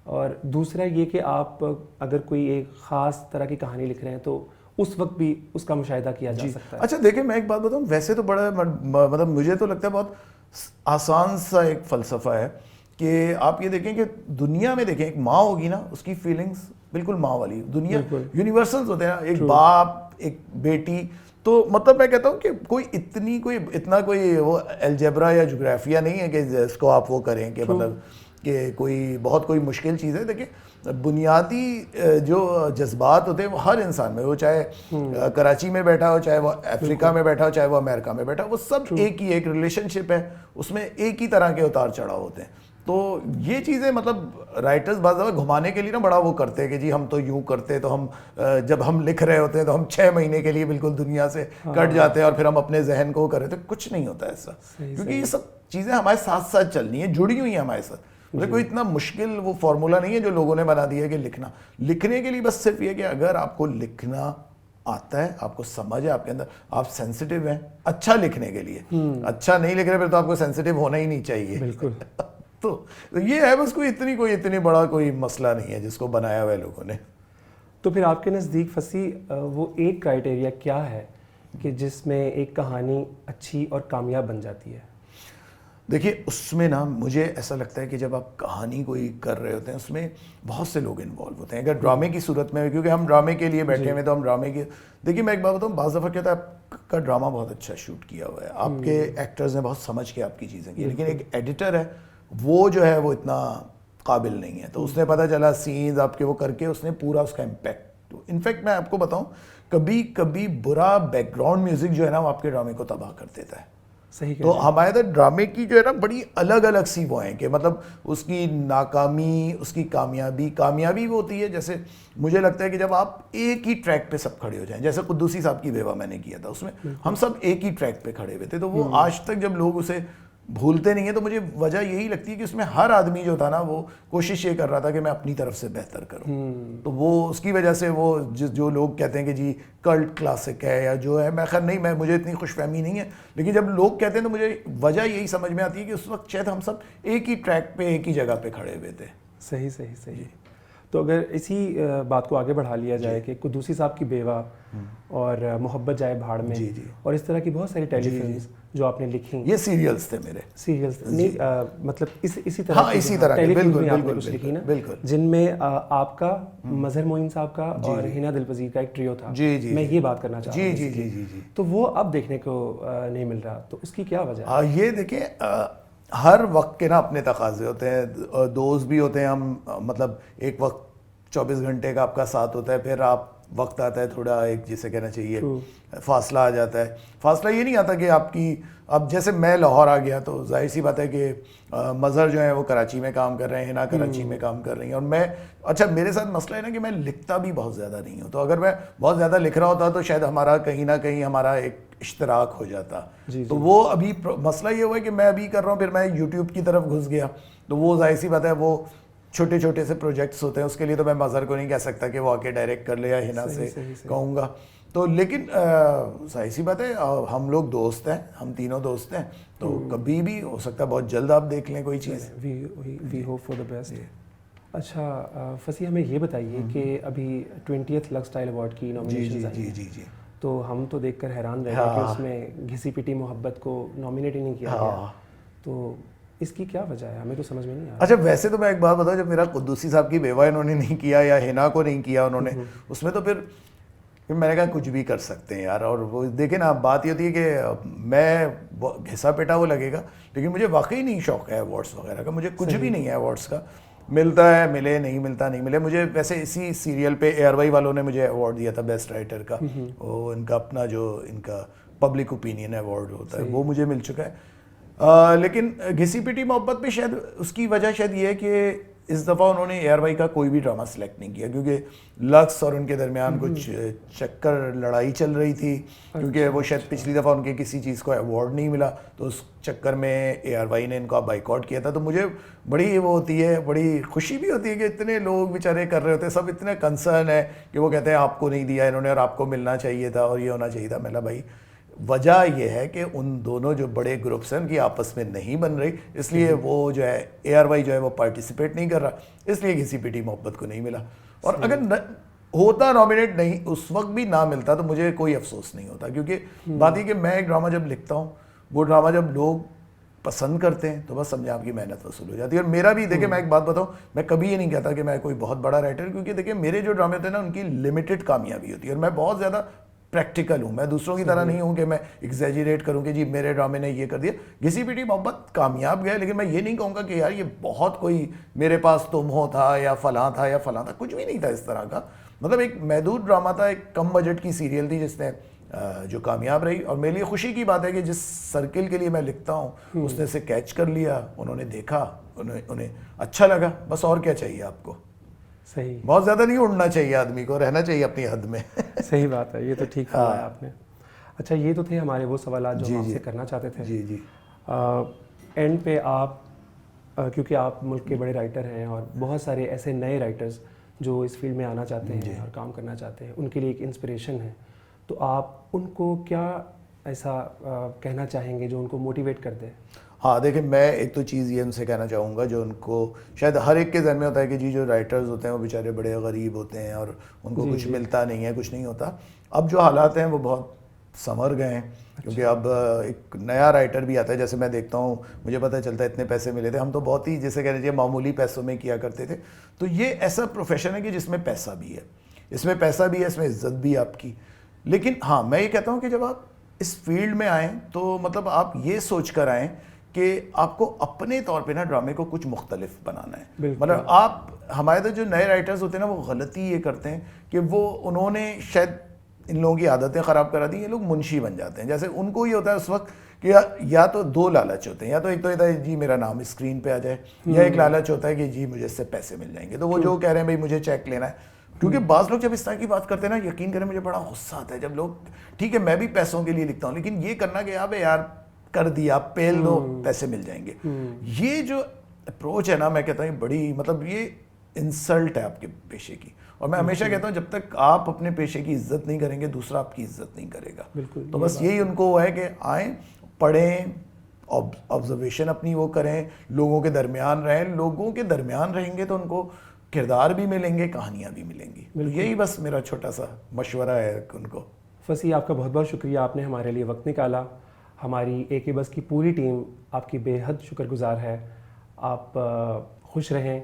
اور دوسرا یہ کہ آپ اگر کوئی ایک خاص طرح کی کہانی لکھ رہے ہیں تو اس وقت بھی اس کا مشاہدہ کیا جا سکتا ہے. اچھا دیکھیں, میں ایک بات بتاؤں, ویسے تو بڑا مطلب مجھے تو لگتا ہے بہت آسان سا ایک فلسفہ ہے کہ آپ یہ دیکھیں کہ دنیا میں دیکھیں ایک ماں ہوگی نا, اس کی فیلنگز بالکل ماں والی. دنیا یونیورسلز ہوتے ہیں نا, ایک باپ ایک بیٹی, تو مطلب میں کہتا ہوں کہ کوئی اتنا کوئی وہ الجبرا یا جغرافیہ نہیں ہے کہ اس کو آپ وہ کریں کہ مطلب کہ کوئی مشکل چیز ہے. دیکھیں بنیادی جو جذبات ہوتے ہیں وہ ہر انسان میں, وہ چاہے کراچی میں بیٹھا ہو, چاہے وہ افریقہ میں بیٹھا ہو, چاہے وہ امریکہ میں بیٹھا ہو, وہ سب ایک ہی ایک ریلیشن شپ ہے, اس میں ایک ہی طرح کے اتار چڑھاؤ ہوتے ہیں. تو یہ چیزیں مطلب رائٹرز بعض دفعہ گھمانے کے لیے نا بڑا وہ کرتے ہیں کہ جی ہم تو یوں کرتے, تو ہم جب ہم لکھ رہے ہوتے ہیں تو ہم 6 مہینے کے لیے بالکل دنیا سے کٹ جاتے ہیں اور پھر ہم اپنے ذہن کو کرے. تو کچھ نہیں ہوتا ایسا, کیونکہ یہ سب چیزیں ہمارے ساتھ ساتھ چلنی ہیں, جڑی ہوئی ہیں ہمارے ساتھ. کوئی اتنا مشکل وہ فارمولا نہیں ہے جو لوگوں نے بنا دیا ہے کہ لکھنے کے لیے بس صرف یہ کہ اگر آپ کو لکھنا آتا ہے, آپ کو سمجھ ہے, آپ کے اندر آپ سینسٹیو ہیں اچھا لکھنے کے لیے. اچھا نہیں لکھ رہے پھر تو آپ کو سینسٹیو ہونا ہی نہیں چاہیے. بالکل. تو یہ ہے بس, کوئی اتنی بڑا کوئی مسئلہ نہیں ہے جس کو بنایا ہوا ہے لوگوں نے. تو پھر آپ کے نزدیک فصیح وہ ایک کرائٹیریا کیا ہے کہ جس میں ایک کہانی اچھی اور کامیاب بن جاتی ہے؟ دیکھیے اس میں نا مجھے ایسا لگتا ہے کہ جب آپ کہانی کوئی کر رہے ہوتے ہیں اس میں بہت سے لوگ انوالو ہوتے ہیں. اگر ڈرامے کی صورت میں, کیونکہ ہم ڈرامے کے لیے بیٹھے ہوئے تو ہم ڈرامے کی, دیکھیے میں ایک بات بتاؤں, بعض دفعہ کہتا ہے آپ کا ڈرامہ بہت اچھا شوٹ کیا ہوا ہے, آپ کے ایکٹرز نے بہت سمجھ کے آپ کی چیزیں کی, لیکن ایک ایڈیٹر ہے وہ جو ہے وہ اتنا قابل نہیں ہے, تو اس نے پتہ چلا سینز آپ کے وہ کر کے اس نے پورا اس کا امپیکٹ. انفیکٹ میں آپ کو بتاؤں کبھی برا بیک گراؤنڈ میوزک جو ہے نا وہ آپ کے ڈرامے کو تباہ کر دیتا ہے. تو ہمارے ادھر ڈرامے کی جو ہے نا بڑی الگ سی وہ ہیں کہ مطلب اس کی ناکامی, اس کی کامیابی وہ ہوتی ہے. جیسے مجھے لگتا ہے کہ جب آپ ایک ہی ٹریک پہ سب کھڑے ہو جائیں, جیسے قدوسی صاحب کی بیوہ میں نے کیا تھا, اس میں ہم سب ایک ہی ٹریک پہ کھڑے ہوئے تھے, تو وہ آج تک جب لوگ اسے بھولتے نہیں ہیں تو مجھے وجہ یہی لگتی ہے کہ اس میں ہر آدمی جو تھا نا وہ کوشش یہ کر رہا تھا کہ میں اپنی طرف سے بہتر کروں. تو وہ اس کی وجہ سے وہ جو لوگ کہتے ہیں کہ جی کلٹ کلاسک ہے یا جو ہے, میں خیر نہیں, مجھے اتنی خوش فہمی نہیں ہے, لیکن جب لوگ کہتے ہیں تو مجھے وجہ یہی سمجھ میں آتی ہے کہ اس وقت شاید ہم سب ایک ہی ٹریک پہ ایک ہی جگہ پہ کھڑے ہوئے تھے. صحیح. تو اگر اسی بات کو آگے بڑھا لیا جائے کہ قدوسی صاحب کی بیوہ اور محبت جائے بھاڑ میں اور اس طرح کی بہت ساری ٹیلی فلمز جو آپ نے لکھی, یہ سیریلز تھے میرے, سیریلز نہیں مطلب اسی طرح ٹیلی فلمز میں آپ نے کچھ لکھی نا, جن میں آپ کا, مظہر معین صاحب کا اور ہنا دلپذیر کا ایک ٹریو تھا. میں یہ بات کرنا چاہتا ہوں. جی. تو وہ اب دیکھنے کو نہیں مل رہا, تو اس کی کیا وجہ؟ یہ دیکھیں ہر وقت کے نا اپنے تقاضے ہوتے ہیں, دوست بھی ہوتے ہیں ہم, مطلب ایک وقت 24 گھنٹے کا آپ کا ساتھ ہوتا ہے, پھر آپ وقت آتا ہے تھوڑا ایک جسے کہنا چاہیے فاصلہ آ جاتا ہے. فاصلہ یہ نہیں آتا کہ آپ کی, اب جیسے میں لاہور آ گیا تو ظاہر سی بات ہے کہ مظہر جو ہے وہ کراچی میں کام کر رہے ہیں, ہنا کراچی میں کام کر رہی ہیں, اور میں اچھا میرے ساتھ مسئلہ ہے نا کہ میں لکھتا بھی بہت زیادہ نہیں ہوں, تو اگر میں بہت زیادہ لکھ رہا ہوتا تو شاید ہمارا کہیں نہ کہیں ہمارا ایک اشتراک ہو جاتا. تو وہ ابھی مسئلہ یہ ہوا ہے کہ میں ابھی کر رہا ہوں, پھر میں یوٹیوب کی طرف گھس گیا, تو وہ ظاہر سی بات ہے وہ چھوٹے سے پروجیکٹس ہوتے ہیں, اس کے لیے تو میں مظہر کو نہیں کہہ سکتا کہ وہ آ کے ڈائریکٹ کر لے یا ہنا سے کہوں گا. تو لیکن ظاہر سی بات ہے ہم لوگ دوست ہیں, ہم تینوں دوست ہیں, تو کبھی بھی ہو سکتا ہے بہت جلد آپ دیکھ لیں کوئی چیز. We hope for the best. اچھا فصیح ہمیں یہ بتائیے کہ ابھی 20th لکس اسٹائل ایوارڈ کی نامینیشنز آئی ہیں, تو ہم تو دیکھ کر حیران رہ گئے کہ اس میں گھسی پٹی محبت کو نامینیٹ ہی نہیں کیا گیا, تو اس کی کیا وجہ ہے, ہمیں تو سمجھ میں نہیں آیا. اچھا ویسے تو میں ایک بات بتاؤں, جب میرا قدوسی صاحب کی بیوہ انہوں نے نہیں کیا یا ہنا کو نہیں کیا انہوں نے, اس میں تو پھر میں نے کہا کچھ بھی کر سکتے ہیں یار. اور وہ دیکھیں نا بات یہ ہوتی ہے کہ میں گھسا پیٹا وہ لگے گا, لیکن مجھے واقعی نہیں شوق ہے ایوارڈس وغیرہ کا, مجھے کچھ بھی نہیں ہے ایوارڈس کا. ملتا ہے ملے, نہیں ملتا نہیں ملے. مجھے ویسے اسی سیریل پہ اے آر وائی والوں نے مجھے ایوارڈ دیا تھا بیسٹ رائٹر کا, وہ ان کا اپنا جو ان کا پبلک اوپینین ایوارڈ ہوتا ہے وہ مجھے مل چکا ہے. لیکن گھسی پٹی محبت میں شاید اس کی وجہ شاید یہ ہے کہ اس دفعہ انہوں نے اے آر وائی کا کوئی بھی ڈرامہ سلیکٹ نہیں کیا کیونکہ لکس اور ان کے درمیان کچھ چکر لڑائی چل رہی تھی, کیونکہ وہ شاید پچھلی دفعہ ان کے کسی چیز کو ایوارڈ نہیں ملا, تو اس چکر میں اے آر وائی نے ان کو بائیکاٹ کیا تھا. تو مجھے بڑی وہ ہوتی ہے, بڑی خوشی بھی ہوتی ہے کہ اتنے لوگ بیچارے کر رہے ہوتے ہیں, سب اتنے کنسرن ہے کہ وہ کہتے ہیں آپ کو نہیں دیا انہوں نے اور آپ کو ملنا چاہیے تھا اور یہ ہونا چاہیے تھا. میں نے بھائی وجہ یہ ہے کہ ان دونوں جو بڑے گروپس ہیں ان کی آپس میں نہیں بن رہی, اس لیے وہ جو ہے اے آر وائی جو ہے وہ پارٹیسپیٹ نہیں کر رہا, اس لیے کسی پی ٹی محبت کو نہیں ملا. اور اگر ہوتا نامنیٹ نہیں اس وقت بھی نہ ملتا تو مجھے کوئی افسوس نہیں ہوتا, کیونکہ بات یہ کہ میں ایک ڈرامہ جب لکھتا ہوں وہ ڈرامہ جب لوگ پسند کرتے ہیں تو بس سمجھے آپ کی محنت وصول ہو جاتی ہے. اور میرا بھی دیکھیں میں ایک بات بتاؤں, میں کبھی یہ نہیں کہتا کہ میں کوئی بہت بڑا رائٹر, کیونکہ دیکھیں میرے جو ڈرامے ہوتے ہیں نا ان کی لمیٹڈ کامیابی ہوتی ہے اور میں بہت زیادہ پریکٹیکل ہوں, میں دوسروں کی طرح نہیں ہوں کہ میں ایگزیجریٹ کروں کہ جی میرے ڈرامے نے یہ کر دیا. گھسی پیٹی محبت کامیاب گیا, لیکن میں یہ نہیں کہوں گا کہ یار یہ بہت کوئی میرے پاس تم ہو تھا یا فلاں تھا یا فلاں تھا, کچھ بھی نہیں تھا اس طرح کا. مطلب ایک محدود ڈرامہ تھا, ایک کم بجٹ کی سیریل تھی جس نے جو کامیاب رہی, اور میرے لیے خوشی کی بات ہے کہ جس سرکل کے لیے میں لکھتا ہوں اس نے اسے کیچ کر لیا, انہوں نے دیکھا, انہیں اچھا لگا, بس اور کیا چاہیے آپ کو. صحیح, بہت زیادہ نہیں اڑنا چاہیے آدمی کو, رہنا چاہیے اپنی حد میں. صحیح بات ہے, یہ تو ٹھیک فرمایا آپ نے. اچھا یہ تو تھے ہمارے وہ سوالات جو ہم آپ سے کرنا چاہتے تھے. جی جی. اینڈ پہ آپ کیونکہ آپ ملک کے بڑے رائٹر ہیں اور بہت سارے ایسے نئے رائٹرز جو اس فیلڈ میں آنا چاہتے ہیں اور کام کرنا چاہتے ہیں, ان کے لیے ایک انسپریشن ہے, تو آپ ان کو کیا ایسا کہنا چاہیں گے جو ان کو موٹیویٹ کر دے؟ ہاں دیکھیں, میں ایک تو چیز یہ ان سے کہنا چاہوں گا جو ان کو شاید ہر ایک کے ذہن میں ہوتا ہے کہ جی جو رائٹرز ہوتے ہیں وہ بیچارے بڑے غریب ہوتے ہیں اور ان کو کچھ ملتا نہیں ہے, کچھ نہیں ہوتا. اب جو حالات ہیں وہ بہت سنور گئے ہیں, کیونکہ اب ایک نیا رائٹر بھی آتا ہے. جیسے میں دیکھتا ہوں, مجھے پتہ چلتا ہے اتنے پیسے ملے تھے, ہم تو بہت ہی جیسے کہہ لیجیے معمولی پیسوں میں کیا کرتے تھے. تو یہ ایسا پروفیشن ہے کہ جس میں پیسہ بھی ہے, اس میں پیسہ بھی ہے, اس میں عزت بھی آپ کی. لیکن ہاں میں یہ کہتا ہوں کہ جب آپ اس فیلڈ میں آئیں تو مطلب آپ یہ سوچ کر آئیں کہ آپ کو اپنے طور پہ نا ڈرامے کو کچھ مختلف بنانا ہے. مطلب آپ ہمارے تو جو نئے رائٹرز ہوتے ہیں نا وہ غلطی یہ کرتے ہیں کہ وہ انہوں نے شاید ان لوگوں کی عادتیں خراب کرا دی, یہ لوگ منشی بن جاتے ہیں. جیسے ان کو یہ ہوتا ہے اس وقت کہ یا تو دو لالچ ہوتے ہیں, یا تو ایک تو یہ ہے جی میرا نام اسکرین پہ آ جائے, یا ایک لالچ ہوتا ہے کہ جی مجھے اس سے پیسے مل جائیں گے. تو وہ جو کہہ رہے ہیں بھائی مجھے چیک لینا ہے, کیونکہ بعض لوگ جب اس طرح کی بات کرتے ہیں نا, یقین کریں مجھے بڑا غصہ آتا ہے جب لوگ, ٹھیک ہے میں بھی پیسوں کے لیے لکھتا ہوں, لیکن یہ کرنا کہ یار کر دیا پیل دو پیسے مل جائیں گے, یہ جو اپروچ ہے نا میں کہتا ہوں بڑی مطلب یہ انسلٹ ہے آپ کے پیشے کی. اور میں ہمیشہ کہتا ہوں جب تک آپ اپنے پیشے کی عزت نہیں کریں گے دوسرا آپ کی عزت نہیں کرے گا. تو بس یہی ان کو ہے کہ آئیں, پڑھیں, آبزرویشن اپنی وہ کریں, لوگوں کے درمیان رہیں. لوگوں کے درمیان رہیں گے تو ان کو کردار بھی ملیں گے, کہانیاں بھی ملیں گی. یہی بس میرا چھوٹا سا مشورہ ہے ان کو. فصیح آپ کا بہت بہت شکریہ, آپ نے ہمارے لیے وقت نکالا. ہماری اے کے بس کی پوری ٹیم آپ کی بے حد شکر گزار ہے. آپ خوش رہیں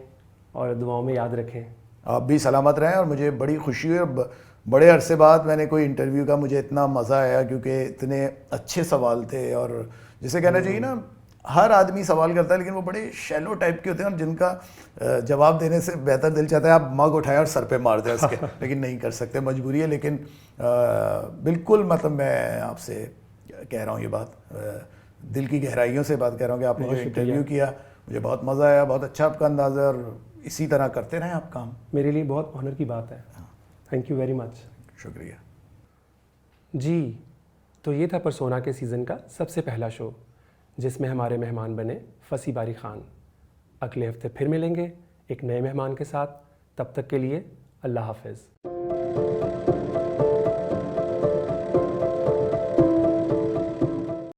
اور دعاؤں میں یاد رکھیں. آپ بھی سلامت رہیں, اور مجھے بڑی خوشی ہوئی, اور بڑے عرصے بعد میں نے کوئی انٹرویو کا مجھے اتنا مزہ آیا کیونکہ اتنے اچھے سوال تھے. اور جسے کہنا چاہیے نا ہر آدمی سوال کرتا ہے لیکن وہ بڑے شیلو ٹائپ کے ہوتے ہیں اور جن کا جواب دینے سے بہتر دل چاہتا ہے آپ مگ اٹھائیں اور سر پہ مار دیں اس کے, لیکن نہیں کر سکتے, مجبوری ہے. لیکن بالکل مطلب میں آپ سے کہہ رہا ہوں یہ بات دل کی گہرائیوں سے بات کہہ رہا ہوں کہ آپ نے جو انٹرویو کیا مجھے بہت مزہ آیا, بہت اچھا آپ کا انداز ہے, اور اسی طرح کرتے رہیں آپ کام. میرے لیے بہت آنر کی بات ہے. Thank you very much. شکریہ. جی تو یہ تھا پرسونا کے سیزن کا سب سے پہلا شو جس میں ہمارے مہمان بنے فصیح باری خان. اگلے ہفتے پھر ملیں گے ایک نئے مہمان کے ساتھ. تب تک کے لیے اللہ حافظ.